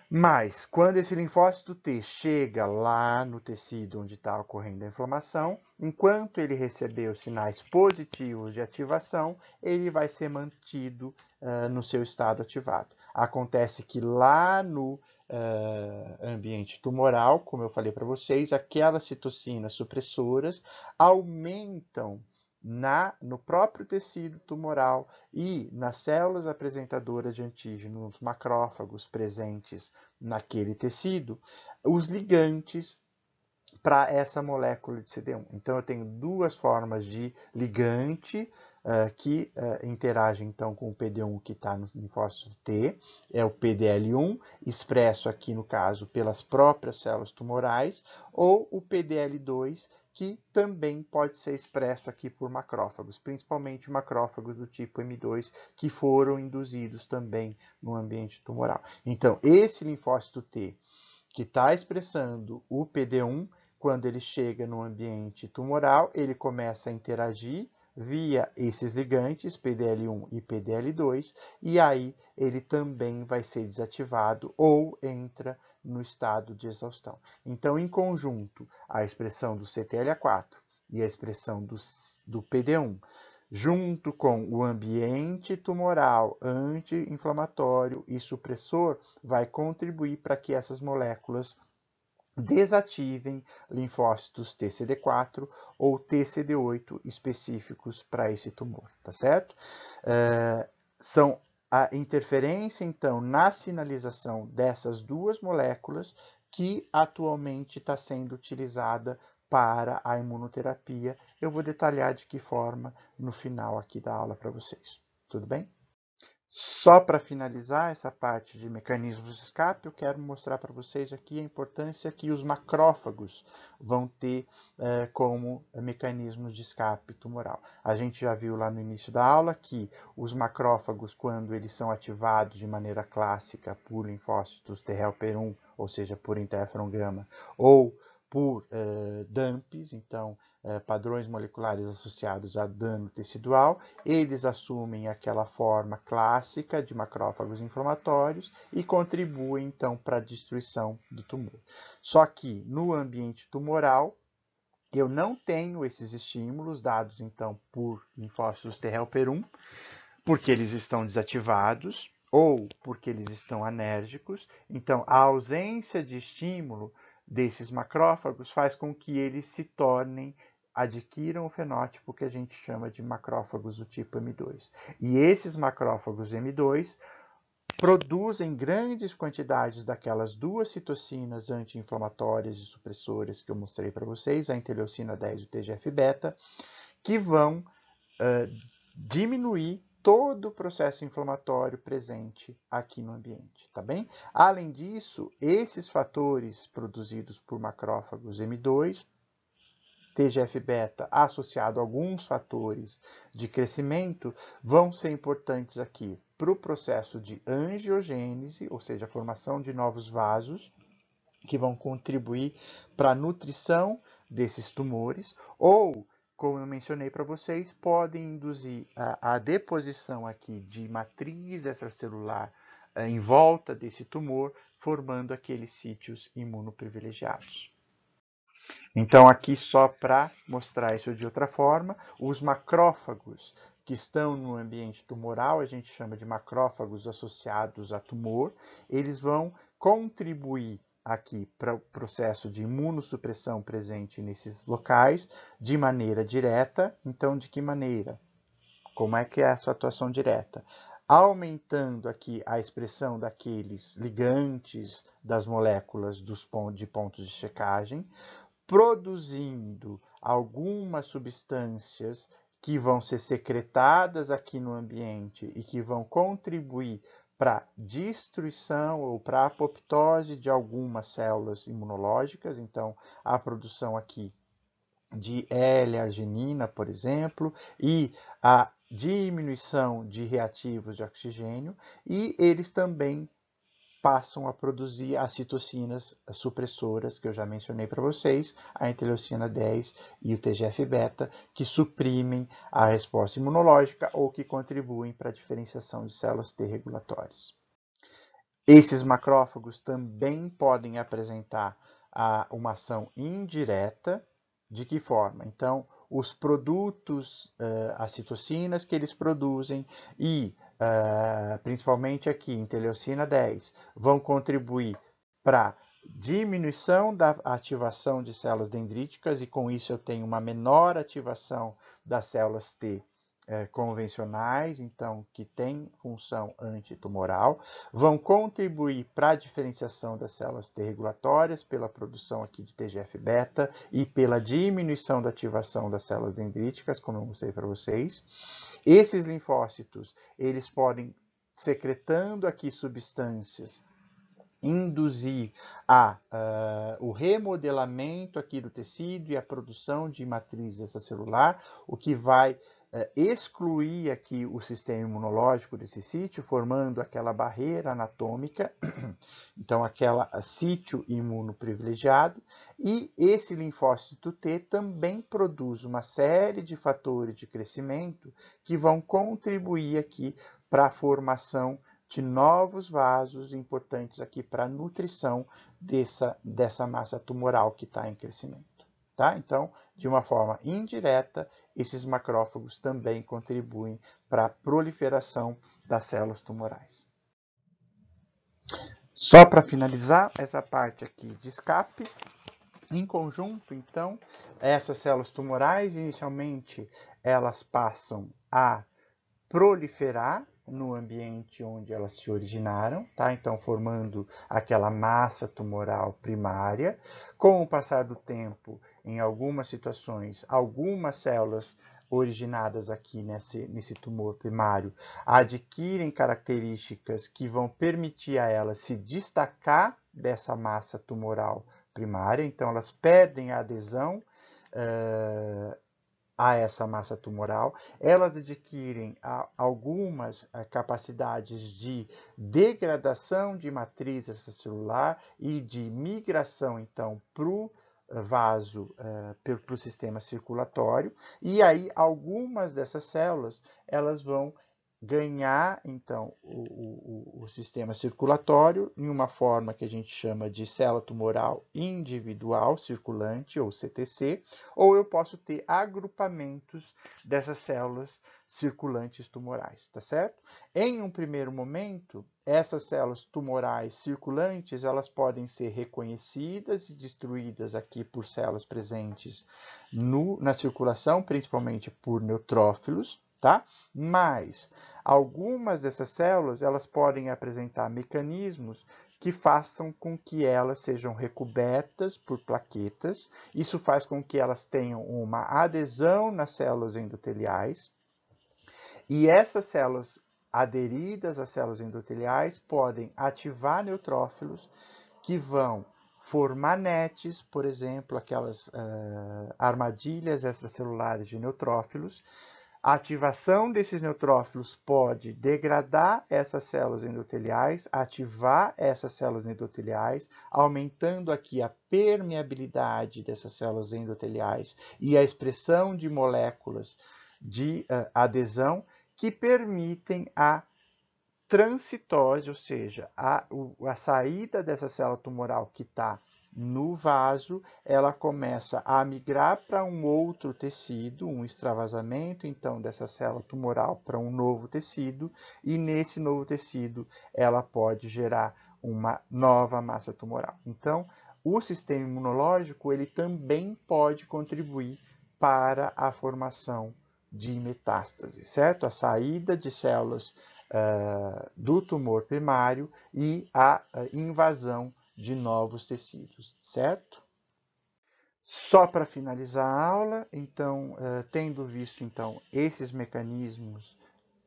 Speaker 1: mas quando esse linfócito T chega lá no tecido onde está ocorrendo a inflamação, enquanto ele receber os sinais positivos de ativação, ele vai ser mantido no seu estado ativado. Acontece que lá no ambiente tumoral, como eu falei para vocês, aquelas citocinas supressoras aumentam no próprio tecido tumoral e nas células apresentadoras de antígeno, nos macrófagos presentes naquele tecido, os ligantes para essa molécula de CD1. Então, eu tenho duas formas de ligante que interagem então com o PD1 que está no linfócito T, é o PDL1, expresso aqui no caso pelas próprias células tumorais, ou o PDL2, que também pode ser expresso aqui por macrófagos, principalmente macrófagos do tipo M2, que foram induzidos também no ambiente tumoral. Então, esse linfócito T, que está expressando o PD1, quando ele chega no ambiente tumoral, ele começa a interagir via esses ligantes, PDL1 e PDL2, e aí ele também vai ser desativado ou entra no estado de exaustão. Então, em conjunto, a expressão do CTLA4 e a expressão do PD1, junto com o ambiente tumoral anti-inflamatório e supressor, vai contribuir para que essas moléculas desativem linfócitos TCD4 ou TCD8 específicos para esse tumor, tá certo? São a interferência, então, na sinalização dessas duas moléculas que atualmente está sendo utilizada para a imunoterapia. Eu vou detalhar de que forma no final aqui da aula para vocês. Tudo bem? Só para finalizar essa parte de mecanismos de escape, eu quero mostrar para vocês aqui a importância que os macrófagos vão ter como mecanismos de escape tumoral. A gente já viu lá no início da aula que os macrófagos, quando eles são ativados de maneira clássica por linfócitos T helper 1, ou seja, por interferon gama, ou por DAMPs, então padrões moleculares associados a dano tecidual, eles assumem aquela forma clássica de macrófagos inflamatórios e contribuem, então, para a destruição do tumor. Só que no ambiente tumoral, eu não tenho esses estímulos dados, então, por linfócitos T helper 1, porque eles estão desativados ou porque eles estão anérgicos. Então, a ausência de estímulo desses macrófagos faz com que eles se tornem, adquiram o fenótipo que a gente chama de macrófagos do tipo M2. E esses macrófagos M2 produzem grandes quantidades daquelas duas citocinas anti-inflamatórias e supressoras que eu mostrei para vocês, a interleucina 10 e o TGF-beta, que vão diminuir todo o processo inflamatório presente aqui no ambiente, tá bem? Além disso, esses fatores produzidos por macrófagos M2, TGF-beta associado a alguns fatores de crescimento, vão ser importantes aqui para o processo de angiogênese, ou seja, a formação de novos vasos, que vão contribuir para a nutrição desses tumores, ou, como eu mencionei para vocês, podem induzir a deposição aqui de matriz extracelular em volta desse tumor, formando aqueles sítios imunoprivilegiados. Então, aqui só para mostrar isso de outra forma, os macrófagos que estão no ambiente tumoral, a gente chama de macrófagos associados a tumor, eles vão contribuir aqui para o processo de imunossupressão presente nesses locais de maneira direta. Então, de que maneira? Como é que é a sua atuação direta? Aumentando aqui a expressão daqueles ligantes das moléculas de pontos de checagem, produzindo algumas substâncias que vão ser secretadas aqui no ambiente e que vão contribuir para a destruição ou para a apoptose de algumas células imunológicas. Então, a produção aqui de L-arginina, por exemplo, e a diminuição de reativos de oxigênio, e eles também passam a produzir as citocinas supressoras que eu já mencionei para vocês, a interleucina 10 e o TGF-beta, que suprimem a resposta imunológica ou que contribuem para a diferenciação de células T regulatórias. Esses macrófagos também podem apresentar uma ação indireta. De que forma? Então, os produtos, as citocinas que eles produzem e principalmente aqui, interleucina 10, vão contribuir para diminuição da ativação de células dendríticas e com isso eu tenho uma menor ativação das células T convencionais, então que tem função antitumoral, vão contribuir para a diferenciação das células T regulatórias pela produção aqui de TGF-beta e pela diminuição da ativação das células dendríticas, como eu mostrei para vocês. Esses linfócitos, eles podem, secretando aqui substâncias, induzir o remodelamento aqui do tecido e a produção de matriz extracelular, o que vai excluir aqui o sistema imunológico desse sítio, formando aquela barreira anatômica, então aquela sítio imunoprivilegiado, e esse linfócito T também produz uma série de fatores de crescimento que vão contribuir aqui para a formação de novos vasos importantes aqui para a nutrição dessa massa tumoral que está em crescimento. Tá? Então, de uma forma indireta, esses macrófagos também contribuem para a proliferação das células tumorais. Só para finalizar essa parte aqui de escape, em conjunto, então, essas células tumorais, inicialmente, elas passam a proliferar no ambiente onde elas se originaram, tá? Então formando aquela massa tumoral primária. Com o passar do tempo, em algumas situações, algumas células originadas aqui nesse tumor primário adquirem características que vão permitir a elas se destacar dessa massa tumoral primária, então elas perdem a adesão a essa massa tumoral, elas adquirem algumas capacidades de degradação de matriz extracelular e de migração, então, para o vaso, para o sistema circulatório, e aí algumas dessas células, elas vão ganhar, então, o sistema circulatório em uma forma que a gente chama de célula tumoral individual circulante, ou CTC, ou eu posso ter agrupamentos dessas células circulantes tumorais, tá certo? Em um primeiro momento, essas células tumorais circulantes, elas podem ser reconhecidas e destruídas aqui por células presentes na circulação, principalmente por neutrófilos, tá? Mas algumas dessas células, elas podem apresentar mecanismos que façam com que elas sejam recobertas por plaquetas. Isso faz com que elas tenham uma adesão nas células endoteliais. E essas células aderidas às células endoteliais podem ativar neutrófilos que vão formar netes, por exemplo, aquelas armadilhas extracelulares de neutrófilos. A ativação desses neutrófilos pode degradar essas células endoteliais, ativar essas células endoteliais, aumentando aqui a permeabilidade dessas células endoteliais e a expressão de moléculas de adesão que permitem a transcitose, ou seja, a saída dessa célula tumoral que está no vaso, ela começa a migrar para um outro tecido, um extravasamento, então, dessa célula tumoral para um novo tecido, e nesse novo tecido ela pode gerar uma nova massa tumoral. Então, o sistema imunológico, ele também pode contribuir para a formação de metástase, certo? A saída de células do tumor primário e a invasão de novos tecidos, certo? Só para finalizar a aula, então, tendo visto então esses mecanismos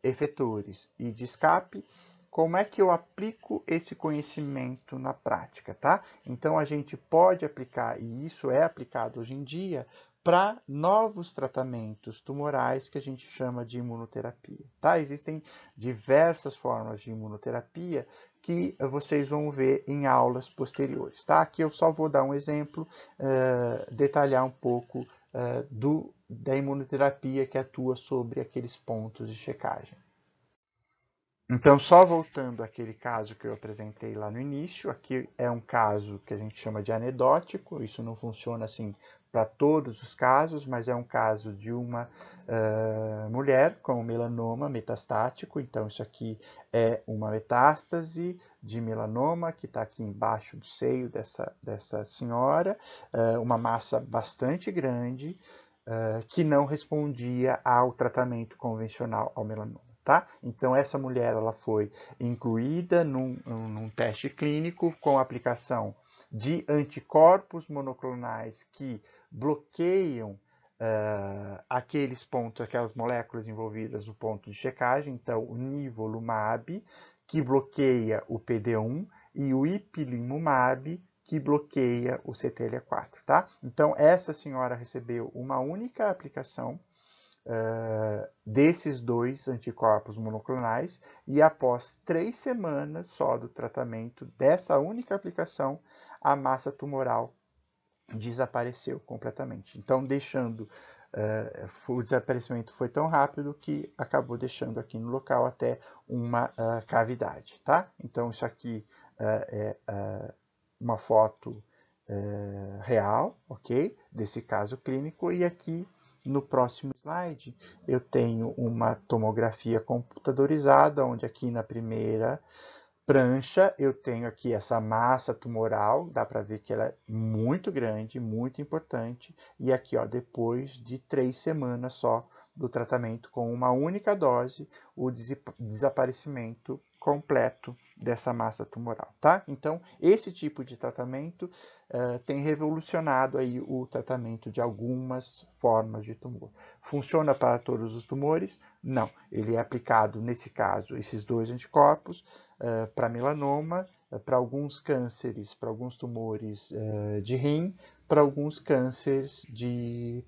Speaker 1: efetores e de escape, como é que eu aplico esse conhecimento na prática, tá? Então, a gente pode aplicar, e isso é aplicado hoje em dia, para novos tratamentos tumorais que a gente chama de imunoterapia, tá? Existem diversas formas de imunoterapia que vocês vão ver em aulas posteriores, tá? Aqui eu só vou dar um exemplo, detalhar um pouco da imunoterapia que atua sobre aqueles pontos de checagem. Então, só voltando àquele caso que eu apresentei lá no início, aqui é um caso que a gente chama de anedótico, isso não funciona assim para todos os casos, mas é um caso de uma mulher com melanoma metastático, então isso aqui é uma metástase de melanoma que está aqui embaixo do seio dessa senhora, uma massa bastante grande, que não respondia ao tratamento convencional ao melanoma. Tá? Então, essa mulher ela foi incluída num teste clínico com aplicação de anticorpos monoclonais que bloqueiam aqueles pontos, aquelas moléculas envolvidas no ponto de checagem. Então, o nivolumab, que bloqueia o PD-1, e o ipilimumab, que bloqueia o CTLA-4. Tá? Então, essa senhora recebeu uma única aplicação desses dois anticorpos monoclonais, e após 3 semanas só do tratamento dessa única aplicação, a massa tumoral desapareceu completamente. Então, o desaparecimento foi tão rápido que acabou deixando aqui no local até uma cavidade, tá? Então, isso aqui é uma foto real, ok? Desse caso clínico, e aqui no próximo slide, eu tenho uma tomografia computadorizada, onde aqui na primeira prancha eu tenho aqui essa massa tumoral, dá para ver que ela é muito grande, muito importante, e aqui, ó, depois de 3 semanas só do tratamento com uma única dose, o desaparecimento completo dessa massa tumoral, tá? Então, esse tipo de tratamento tem revolucionado aí o tratamento de algumas formas de tumor. Funciona para todos os tumores? Não. Ele é aplicado, nesse caso, esses dois anticorpos, para melanoma, para alguns cânceres, para alguns tumores de rim, para alguns cânceres de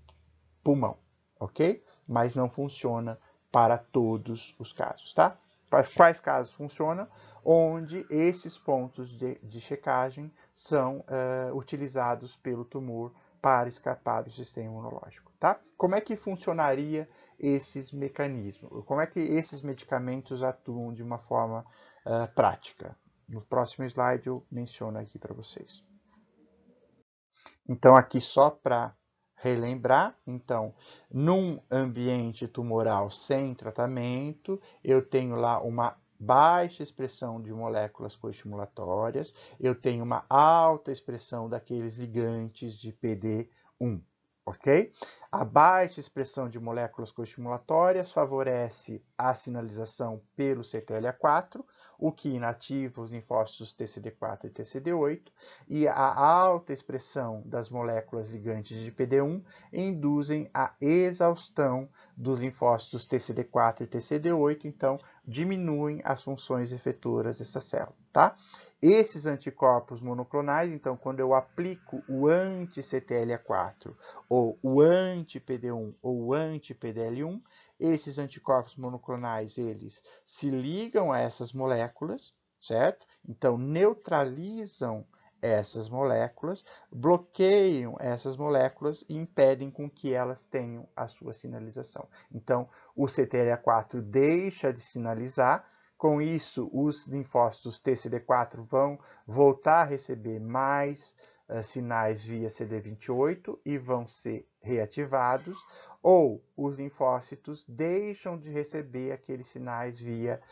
Speaker 1: pulmão, ok? Mas não funciona para todos os casos, tá? Para quais casos funciona? Onde esses pontos de checagem são utilizados pelo tumor para escapar do sistema imunológico, tá? Como é que funcionaria esses mecanismos? Como é que esses medicamentos atuam de uma forma prática? No próximo slide eu menciono aqui para vocês. Então, aqui só para relembrar, então, num ambiente tumoral sem tratamento, eu tenho lá uma baixa expressão de moléculas coestimulatórias, eu tenho uma alta expressão daqueles ligantes de PD-1, ok? A baixa expressão de moléculas coestimulatórias favorece a sinalização pelo CTLA4, o que inativa os linfócitos TCD4 e TCD8, e a alta expressão das moléculas ligantes de PD-1 induzem a exaustão dos linfócitos TCD4 e TCD8, então diminuem as funções efetoras dessa célula, tá? Esses anticorpos monoclonais, então, quando eu aplico o anti-CTLA4 ou o anti-PD1 ou o anti-PDL1, esses anticorpos monoclonais, eles se ligam a essas moléculas, certo? Então, neutralizam essas moléculas, bloqueiam essas moléculas e impedem com que elas tenham a sua sinalização. Então, o CTLA4 deixa de sinalizar, com isso, os linfócitos TCD4 vão voltar a receber mais sinais via CD28 e vão ser reativados, ou os linfócitos deixam de receber aqueles sinais via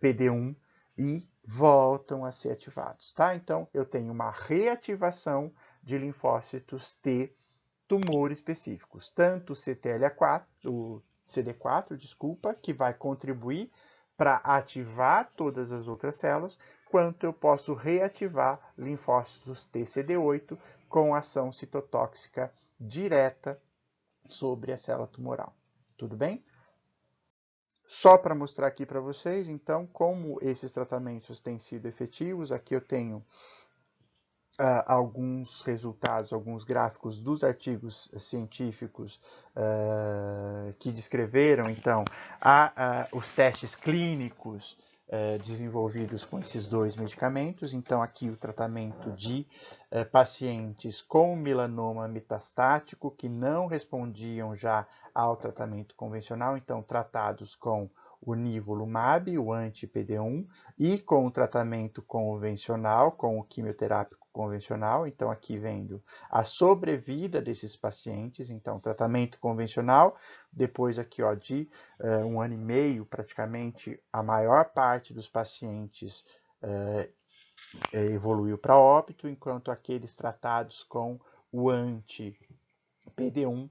Speaker 1: PD1 e voltam a ser ativados, tá? Então, eu tenho uma reativação de linfócitos T tumor específicos, tanto o CTLA4, o CD4, desculpa, que vai contribuir para ativar todas as outras células, quanto eu posso reativar linfócitos TCD8 com ação citotóxica direta sobre a célula tumoral. Tudo bem? Só para mostrar aqui para vocês, então, como esses tratamentos têm sido efetivos, aqui eu tenho alguns resultados, alguns gráficos dos artigos científicos que descreveram, então, os testes clínicos desenvolvidos com esses dois medicamentos. Então, aqui o tratamento de pacientes com melanoma metastático que não respondiam já ao tratamento convencional, então, tratados com o nivolumab, o anti-PD1, e com o tratamento convencional, com o quimioterápico convencional. Então, aqui vendo a sobrevida desses pacientes. Então, tratamento convencional, depois aqui, ó, de 1 ano e meio, praticamente, a maior parte dos pacientes evoluiu para óbito, enquanto aqueles tratados com o anti-PD1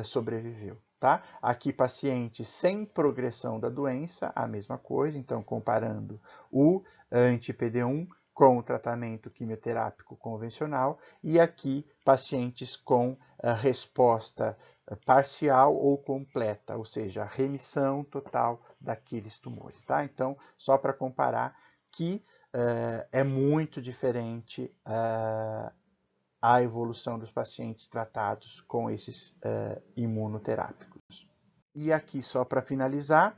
Speaker 1: sobreviveu. Tá? Aqui, pacientes sem progressão da doença, a mesma coisa, então, comparando o anti-PD1 com o tratamento quimioterápico convencional, e aqui, pacientes com resposta parcial ou completa, ou seja, remissão total daqueles tumores. Tá? Então, só para comparar que é muito diferente a evolução dos pacientes tratados com esses imunoterápicos. E aqui, só para finalizar,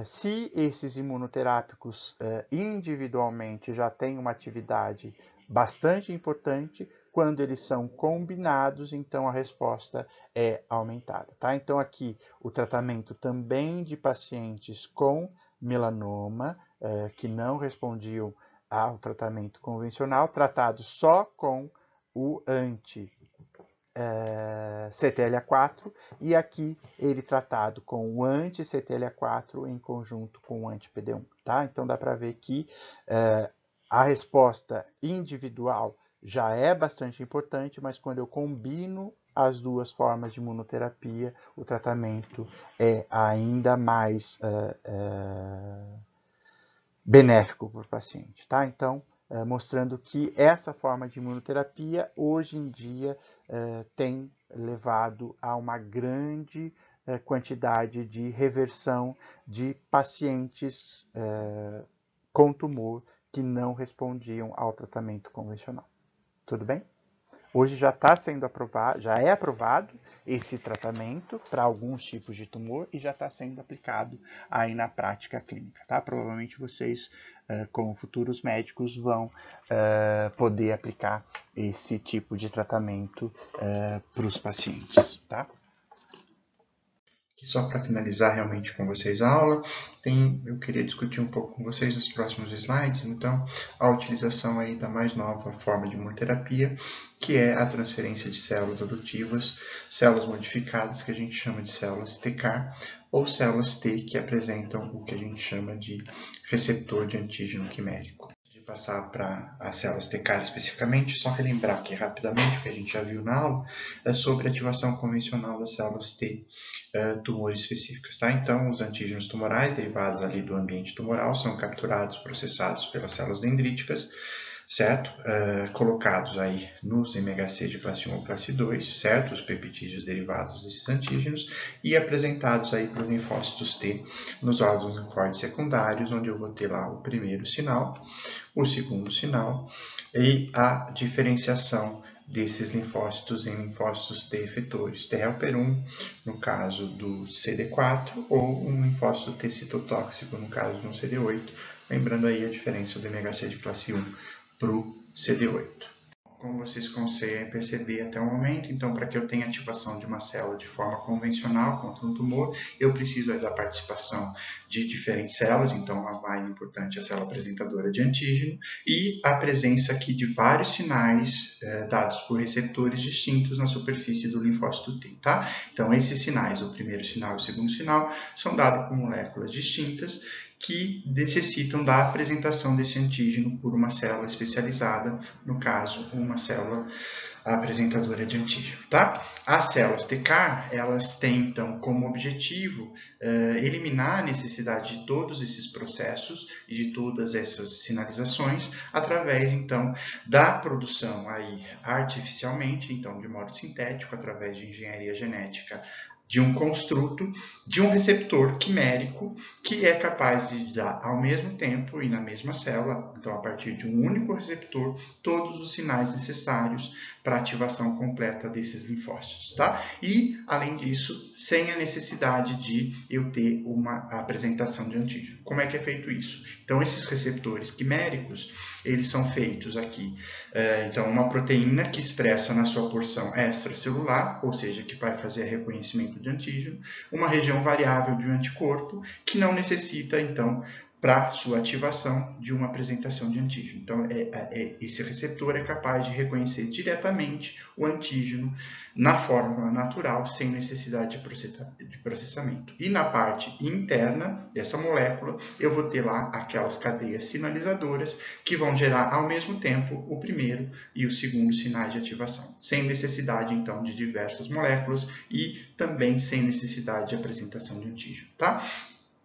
Speaker 1: se esses imunoterápicos individualmente já têm uma atividade bastante importante, quando eles são combinados, então a resposta é aumentada. Tá? Então, aqui, o tratamento também de pacientes com melanoma, que não respondiam ao tratamento convencional, tratados só com o anti-CTLA4, e aqui ele tratado com o anti-CTLA4 em conjunto com o anti-PD1. Tá? Então dá para ver que a resposta individual já é bastante importante, mas quando eu combino as duas formas de imunoterapia, o tratamento é ainda mais benéfico para o paciente, tá? Então, mostrando que essa forma de imunoterapia, hoje em dia, tem levado a uma grande quantidade de reversão de pacientes com tumor que não respondiam ao tratamento convencional. Tudo bem? Hoje já está sendo aprovado, já é aprovado esse tratamento para alguns tipos de tumor e já está sendo aplicado aí na prática clínica, tá? Provavelmente vocês, como futuros médicos, vão poder aplicar esse tipo de tratamento para os pacientes, tá? Só para finalizar realmente com vocês a aula, eu queria discutir um pouco com vocês nos próximos slides, então, a utilização aí da mais nova forma de imunoterapia, que é a transferência de células adotivas, células modificadas, que a gente chama de células TCAR, ou células T, que apresentam o que a gente chama de receptor de antígeno quimérico. De passar para as células TCAR especificamente, só relembrar aqui rapidamente o que a gente já viu na aula, é sobre a ativação convencional das células T, tumores específicas, tá? Então, os antígenos tumorais derivados ali do ambiente tumoral são capturados, processados pelas células dendríticas, certo? Colocados aí nos MHC de classe 1 ou classe 2, certo? Os peptídeos derivados desses antígenos e apresentados aí para os linfócitos T nos vasos linfóides secundários, onde eu vou ter lá o primeiro sinal, o segundo sinal e a diferenciação desses linfócitos em linfócitos T efetores, T helper 1, no caso do CD4, ou um linfócito T citotóxico, no caso do CD8, lembrando aí a diferença do MHC de classe 1 para o CD8. Como vocês conseguem perceber até o momento, então, para que eu tenha ativação de uma célula de forma convencional contra um tumor, eu preciso da participação de diferentes células, então a mais importante é a célula apresentadora de antígeno, e a presença aqui de vários sinais dados por receptores distintos na superfície do linfócito T, tá? Então, esses sinais, o primeiro sinal e o segundo sinal, são dados por moléculas distintas, que necessitam da apresentação desse antígeno por uma célula especializada, no caso, uma célula apresentadora de antígeno, tá? As células TCAR, elas têm, então, como objetivo eliminar a necessidade de todos esses processos e de todas essas sinalizações através, então, da produção aí artificialmente, então, de modo sintético, através de engenharia genética, de um construto, de um receptor quimérico que é capaz de dar ao mesmo tempo e na mesma célula, então a partir de um único receptor, todos os sinais necessários para a ativação completa desses linfócitos, tá? E, além disso, sem a necessidade de eu ter uma apresentação de antígeno. Como é que é feito isso? Então, esses receptores quiméricos, eles são feitos aqui, então, uma proteína que expressa na sua porção extracelular, ou seja, que vai fazer reconhecimento de antígeno, uma região variável de um anticorpo que não necessita, então, para sua ativação de uma apresentação de antígeno. Então, esse receptor é capaz de reconhecer diretamente o antígeno na forma natural, sem necessidade de processamento. E na parte interna dessa molécula, eu vou ter lá aquelas cadeias sinalizadoras que vão gerar ao mesmo tempo o primeiro e o segundo sinais de ativação, sem necessidade, então, de diversas moléculas e também sem necessidade de apresentação de antígeno, tá?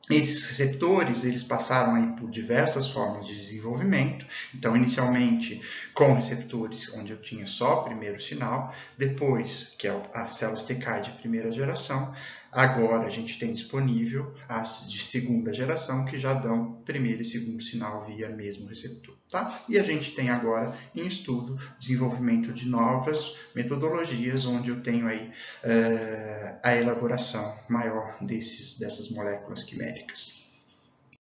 Speaker 1: Esses receptores, eles passaram aí por diversas formas de desenvolvimento. Então, inicialmente, com receptores onde eu tinha só o primeiro sinal, depois, que é as células TCAR de primeira geração, agora a gente tem disponível as de segunda geração, que já dão primeiro e segundo sinal via mesmo receptor, tá? E a gente tem agora em estudo desenvolvimento de novas metodologias, onde eu tenho aí a elaboração maior dessas moléculas quiméricas.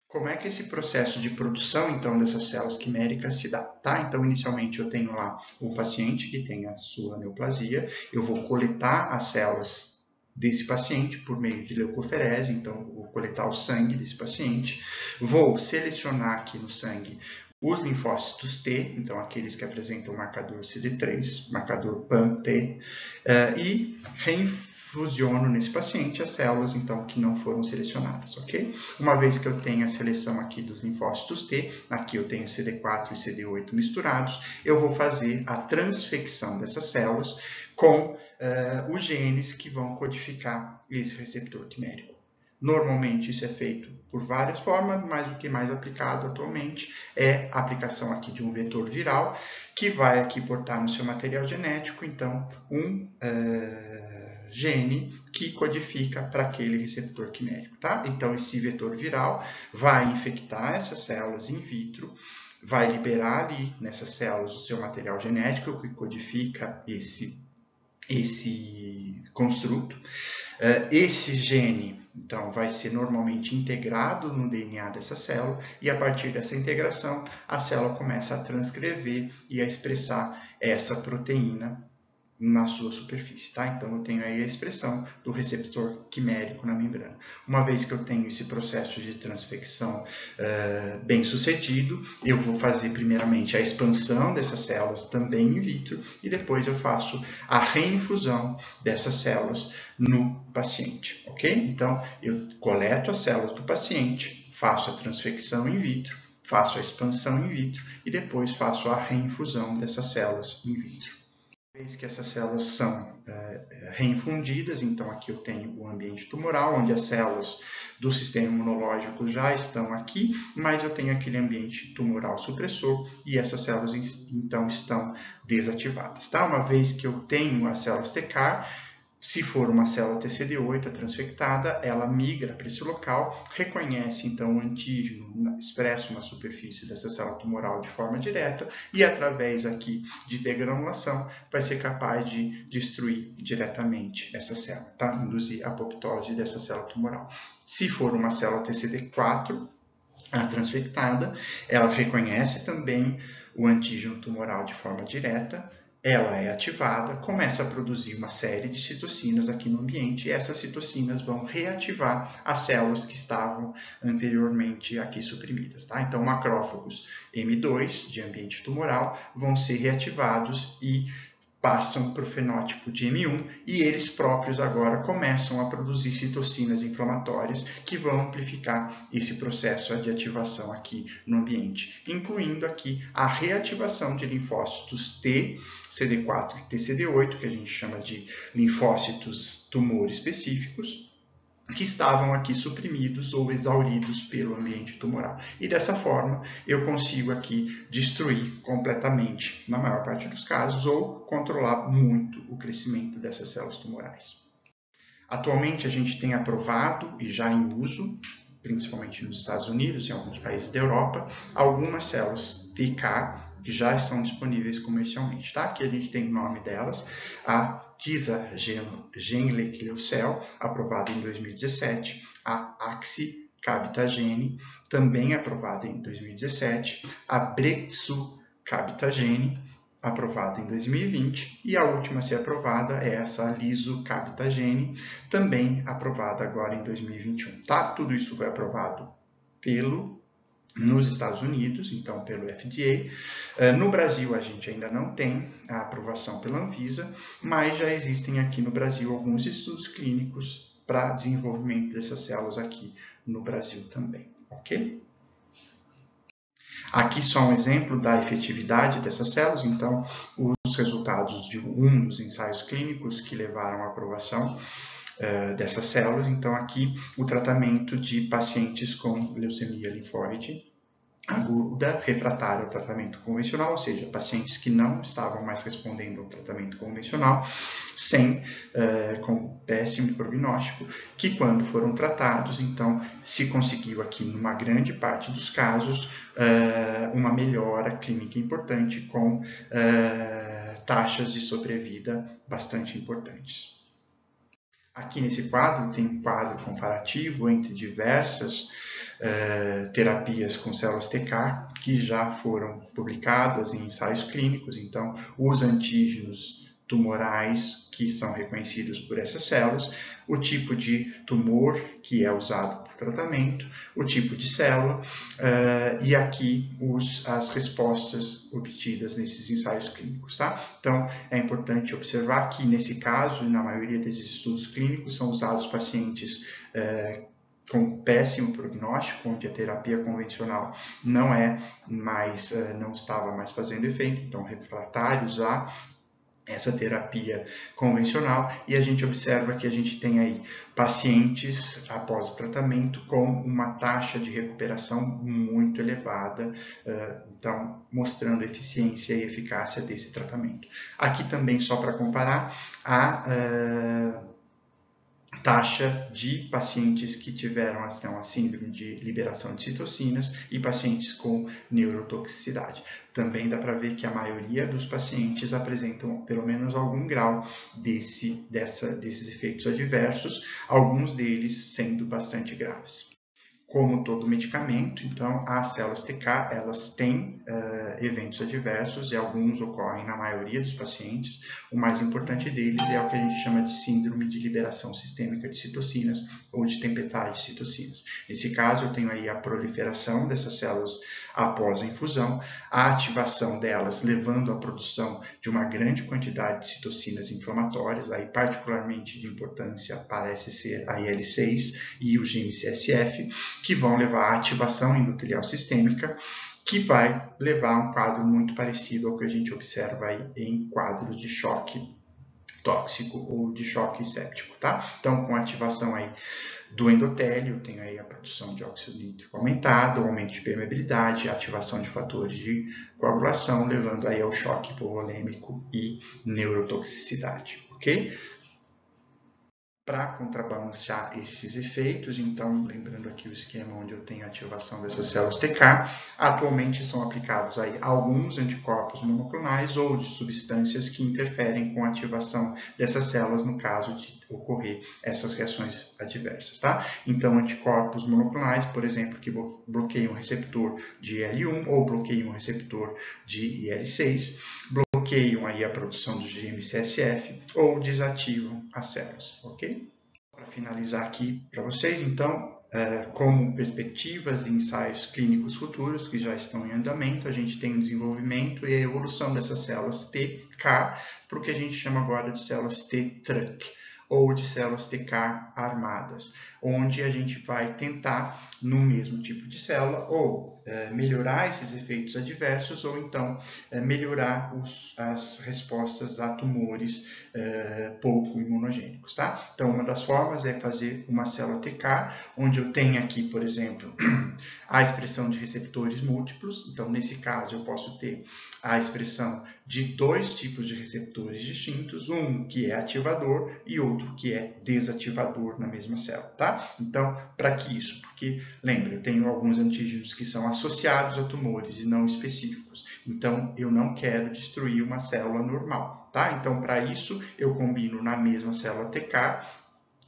Speaker 1: Como é que esse processo de produção, então, dessas células quiméricas se dá? Tá? Então, inicialmente, eu tenho lá o paciente que tem a sua neoplasia, eu vou coletar as células desse paciente por meio de leucoferese, então, vou coletar o sangue desse paciente, vou selecionar aqui no sangue os linfócitos T, então aqueles que apresentam o marcador CD3, marcador PAN-T, e reinfusiono nesse paciente as células, então, que não foram selecionadas, ok? Uma vez que eu tenho a seleção aqui dos linfócitos T, aqui eu tenho CD4 e CD8 misturados, eu vou fazer a transfecção dessas células com os genes que vão codificar esse receptor quimérico. Normalmente isso é feito por várias formas, mas o que é mais aplicado atualmente é a aplicação aqui de um vetor viral, que vai aqui portar no seu material genético, então, um gene que codifica para aquele receptor quimérico, tá? Então, esse vetor viral vai infectar essas células in vitro, vai liberar ali nessas células o seu material genético que codifica esse construto. Esse gene, então, vai ser normalmente integrado no DNA dessa célula e, a partir dessa integração, a célula começa a transcrever e a expressar essa proteína na sua superfície, tá? Então, eu tenho aí a expressão do receptor quimérico na membrana. Uma vez que eu tenho esse processo de transfecção bem sucedido, eu vou fazer primeiramente a expansão dessas células também in vitro e depois eu faço a reinfusão dessas células no paciente, ok? Então, eu coleto as células do paciente, faço a transfecção in vitro, faço a expansão in vitro e depois faço a reinfusão dessas células in vitro. Uma vez que essas células são reinfundidas, então aqui eu tenho o ambiente tumoral, onde as células do sistema imunológico já estão aqui, mas eu tenho aquele ambiente tumoral supressor e essas células então estão desativadas. Tá? Uma vez que eu tenho as células TCAR, se for uma célula TCD8 transfectada, ela migra para esse local, reconhece então o antígeno expresso na superfície dessa célula tumoral de forma direta e através aqui de degranulação vai ser capaz de destruir diretamente essa célula, tá? Induzir a apoptose dessa célula tumoral. Se for uma célula TCD4 transfectada, ela reconhece também o antígeno tumoral de forma direta, ela é ativada, começa a produzir uma série de citocinas aqui no ambiente e essas citocinas vão reativar as células que estavam anteriormente aqui suprimidas. Tá? Então, macrófagos M2 de ambiente tumoral vão ser reativados e passam para o fenótipo de M1 e eles próprios agora começam a produzir citocinas inflamatórias que vão amplificar esse processo de ativação aqui no ambiente, incluindo aqui a reativação de linfócitos T, CD4 e TCD8, que a gente chama de linfócitos tumor específicos, que estavam aqui suprimidos ou exauridos pelo ambiente tumoral. E dessa forma, eu consigo aqui destruir completamente, na maior parte dos casos, ou controlar muito o crescimento dessas células tumorais. Atualmente, a gente tem aprovado e já em uso, principalmente nos Estados Unidos e em alguns países da Europa, algumas células TK que já estão disponíveis comercialmente. Tá? Aqui a gente tem o nome delas, a Tisagenlecleucel, aprovada em 2017, a Axicabtagene, também aprovada em 2017, a Brexucabtagene, aprovada em 2020, e a última a ser aprovada é essa Lisocabtagene, também aprovada agora em 2021. Tá? Tudo isso foi aprovado nos Estados Unidos, então pelo FDA. No Brasil a gente ainda não tem a aprovação pela Anvisa, mas já existem aqui no Brasil alguns estudos clínicos para desenvolvimento dessas células aqui no Brasil também, ok? Aqui só um exemplo da efetividade dessas células, então os resultados de um dos ensaios clínicos que levaram à aprovação dessas células. Então aqui o tratamento de pacientes com leucemia linfóide aguda refratária ao tratamento convencional, ou seja, pacientes que não estavam mais respondendo ao tratamento convencional, com péssimo prognóstico, que quando foram tratados, então se conseguiu aqui, numa grande parte dos casos, uma melhora clínica importante com taxas de sobrevida bastante importantes. Aqui nesse quadro tem um quadro comparativo entre diversas terapias com células TCAR que já foram publicadas em ensaios clínicos. Então, os antígenos tumorais que são reconhecidos por essas células, o tipo de tumor que é usado para o tratamento, o tipo de célula e aqui as respostas obtidas nesses ensaios clínicos. Tá? Então, é importante observar que nesse caso, e na maioria desses estudos clínicos, são usados pacientes com péssimo prognóstico, onde a terapia convencional não estava mais fazendo efeito, então refratários a
Speaker 2: essa terapia convencional, e a gente observa que a gente tem aí pacientes após o tratamento com uma taxa de recuperação muito elevada, então mostrando a eficiência e eficácia desse tratamento. Aqui também, só para comparar, a taxa de pacientes que tiveram a síndrome de liberação de citocinas e pacientes com neurotoxicidade. Também dá para ver que a maioria dos pacientes apresentam pelo menos algum grau desses efeitos adversos, alguns deles sendo bastante graves. Como todo medicamento, então, as células TK, elas têm eventos adversos e alguns ocorrem na maioria dos pacientes. O mais importante deles é o que a gente chama de síndrome de liberação sistêmica de citocinas ou de tempestade de citocinas. Nesse caso, eu tenho aí a proliferação dessas células após a infusão, a ativação delas levando à produção de uma grande quantidade de citocinas inflamatórias, aí particularmente de importância parece ser a IL-6 e o GM-CSF, que vão levar à ativação endotelial sistêmica, que vai levar a um quadro muito parecido ao que a gente observa aí em quadros de choque tóxico ou de choque séptico, tá? Então, com a ativação aí do endotélio, tem aí a produção de óxido nítrico aumentado, aumento de permeabilidade, ativação de fatores de coagulação, levando aí ao choque hipovolêmico e neurotoxicidade, ok? Para contrabalancear esses efeitos, então, lembrando aqui o esquema onde eu tenho a ativação dessas células TK, atualmente são aplicados aí alguns anticorpos monoclonais ou de substâncias que interferem com a ativação dessas células no caso de ocorrer essas reações adversas, tá? Então, anticorpos monoclonais, por exemplo, que bloqueiam o receptor de IL-1 ou bloqueiam o receptor de IL-6, bloqueiam aí a produção do GM-CSF ou desativam as células, ok? Para finalizar aqui para vocês, então, como perspectivas e ensaios clínicos futuros que já estão em andamento, a gente tem o desenvolvimento e a evolução dessas células TK para o que a gente chama agora de células T-Trunc, ou de células TK armadas, onde a gente vai tentar, no mesmo tipo de célula, ou melhorar esses efeitos adversos, ou então melhorar as respostas a tumores pouco imunogênicos, tá? Então, uma das formas é fazer uma célula TK, onde eu tenho aqui, por exemplo, a expressão de receptores múltiplos. Então, nesse caso, eu posso ter a expressão de dois tipos de receptores distintos, um que é ativador e outro que é desativador na mesma célula, tá? Então, para que isso? Porque, lembra, eu tenho alguns antígenos que são associados a tumores e não específicos. Então, eu não quero destruir uma célula normal, tá? Então, para isso, eu combino na mesma célula TK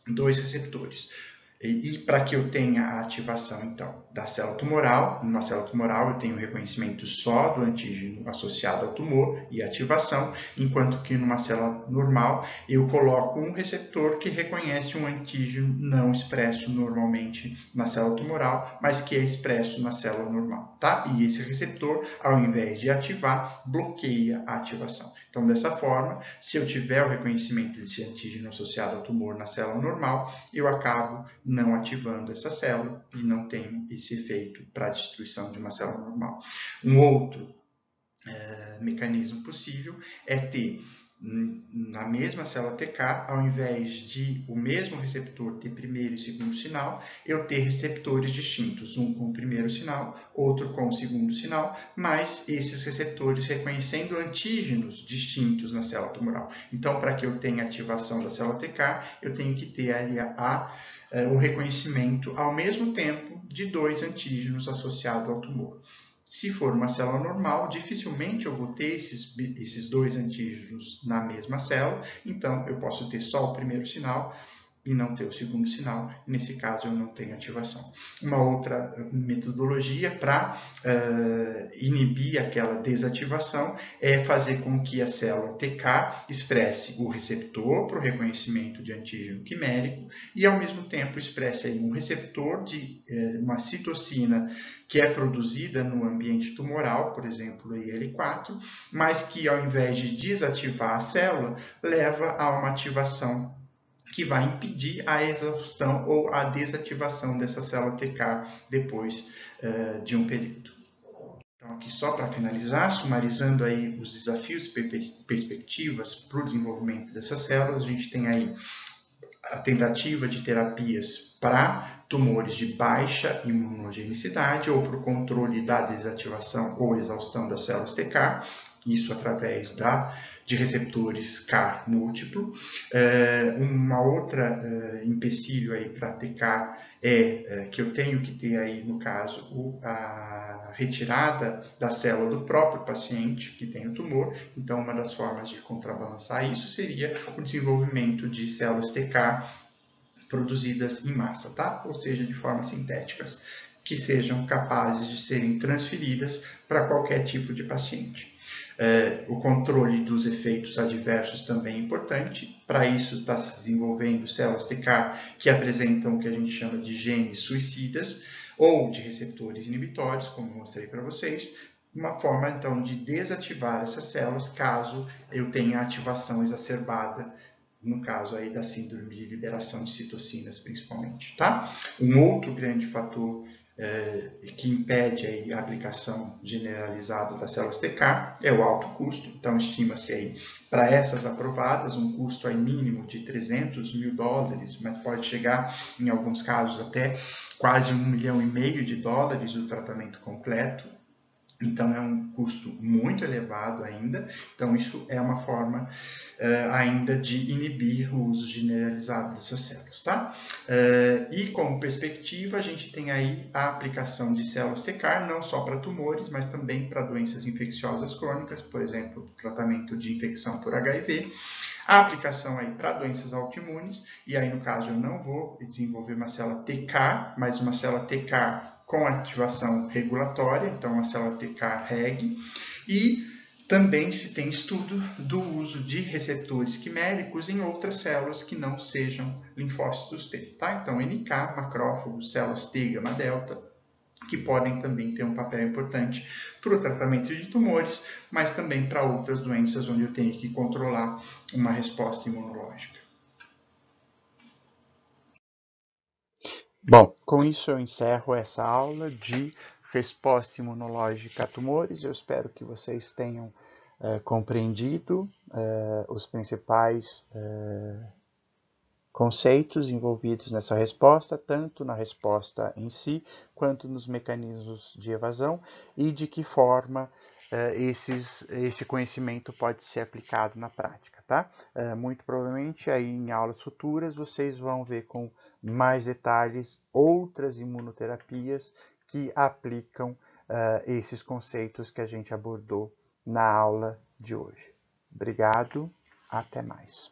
Speaker 2: dois receptores. E para que eu tenha a ativação, então, da célula tumoral, numa célula tumoral eu tenho o reconhecimento só do antígeno associado ao tumor e ativação, enquanto que numa célula normal eu coloco um receptor que reconhece um antígeno não expresso normalmente na célula tumoral, mas que é expresso na célula normal, tá? E esse receptor, ao invés de ativar, bloqueia a ativação. Então, dessa forma, se eu tiver o reconhecimento desse antígeno associado ao tumor na célula normal, eu acabo não ativando essa célula e não tenho esse efeito para a destruição de uma célula normal. Um outro mecanismo possível é ter na mesma célula TK, ao invés de o mesmo receptor ter primeiro e segundo sinal, eu ter receptores distintos, um com o primeiro sinal, outro com o segundo sinal, mas esses receptores reconhecendo antígenos distintos na célula tumoral. Então, para que eu tenha ativação da célula TK, eu tenho que ter aí o reconhecimento ao mesmo tempo de dois antígenos associados ao tumor. Se for uma célula normal, dificilmente eu vou ter esses dois antígenos na mesma célula, então eu posso ter só o primeiro sinal e não ter o segundo sinal, nesse caso eu não tenho ativação. Uma outra metodologia para inibir aquela desativação é fazer com que a célula TK expresse o receptor para o reconhecimento de antígeno quimérico e ao mesmo tempo expresse aí um receptor de uma citocina que é produzida no ambiente tumoral, por exemplo, o IL-4, mas que ao invés de desativar a célula, leva a uma ativação que vai impedir a exaustão ou a desativação dessa célula TK depois de um período. Então, Então, aqui só para finalizar, sumarizando aí os desafios e perspectivas para o desenvolvimento dessas células, a gente tem aí a tentativa de terapias para tumores de baixa imunogenicidade ou para o controle da desativação ou exaustão das células TCAR, isso através de receptores CAR múltiplo. Uma outra empecilho aí para TCAR que eu tenho que ter aí, no caso, a retirada da célula do próprio paciente que tem o tumor. Então, uma das formas de contrabalançar isso seria o desenvolvimento de células TCAR produzidas em massa, tá? Ou seja, de formas sintéticas, que sejam capazes de serem transferidas para qualquer tipo de paciente. O controle dos efeitos adversos também é importante. Para isso, está se desenvolvendo células TCAR que apresentam o que a gente chama de genes suicidas ou de receptores inibitórios, como eu mostrei para vocês, uma forma, então, de desativar essas células caso eu tenha ativação exacerbada, no caso aí da síndrome de liberação de citocinas, principalmente, tá? Um outro grande fator que impede aí a aplicação generalizada das células TCAR é o alto custo. Então, estima-se aí para essas aprovadas um custo aí mínimo de $300 mil, mas pode chegar, em alguns casos, até quase $1,5 milhão o tratamento completo. Então, é um custo muito elevado ainda. Então, isso é uma forma ainda de inibir o uso generalizado dessas células, tá? E como perspectiva, a gente tem aí a aplicação de células TCAR, não só para tumores, mas também para doenças infecciosas crônicas, por exemplo, tratamento de infecção por HIV, a aplicação aí para doenças autoimunes, e aí no caso eu não vou desenvolver uma célula TCAR, mas uma célula TCAR com ativação regulatória, então uma célula TCAR-REG, e também se tem estudo do uso de receptores quiméricos em outras células que não sejam linfócitos T, tá? Então, NK, macrófagos, células T, gama delta, que podem também ter um papel importante para o tratamento de tumores, mas também para outras doenças onde eu tenho que controlar uma resposta imunológica.
Speaker 1: Bom, com isso eu encerro essa aula de resposta imunológica a tumores. Eu espero que vocês tenham compreendido os principais conceitos envolvidos nessa resposta, tanto na resposta em si, quanto nos mecanismos de evasão e de que forma esse conhecimento pode ser aplicado na prática, tá? Muito provavelmente aí em aulas futuras vocês vão ver com mais detalhes outras imunoterapias que aplicam esses conceitos que a gente abordou na aula de hoje. Obrigado, até mais.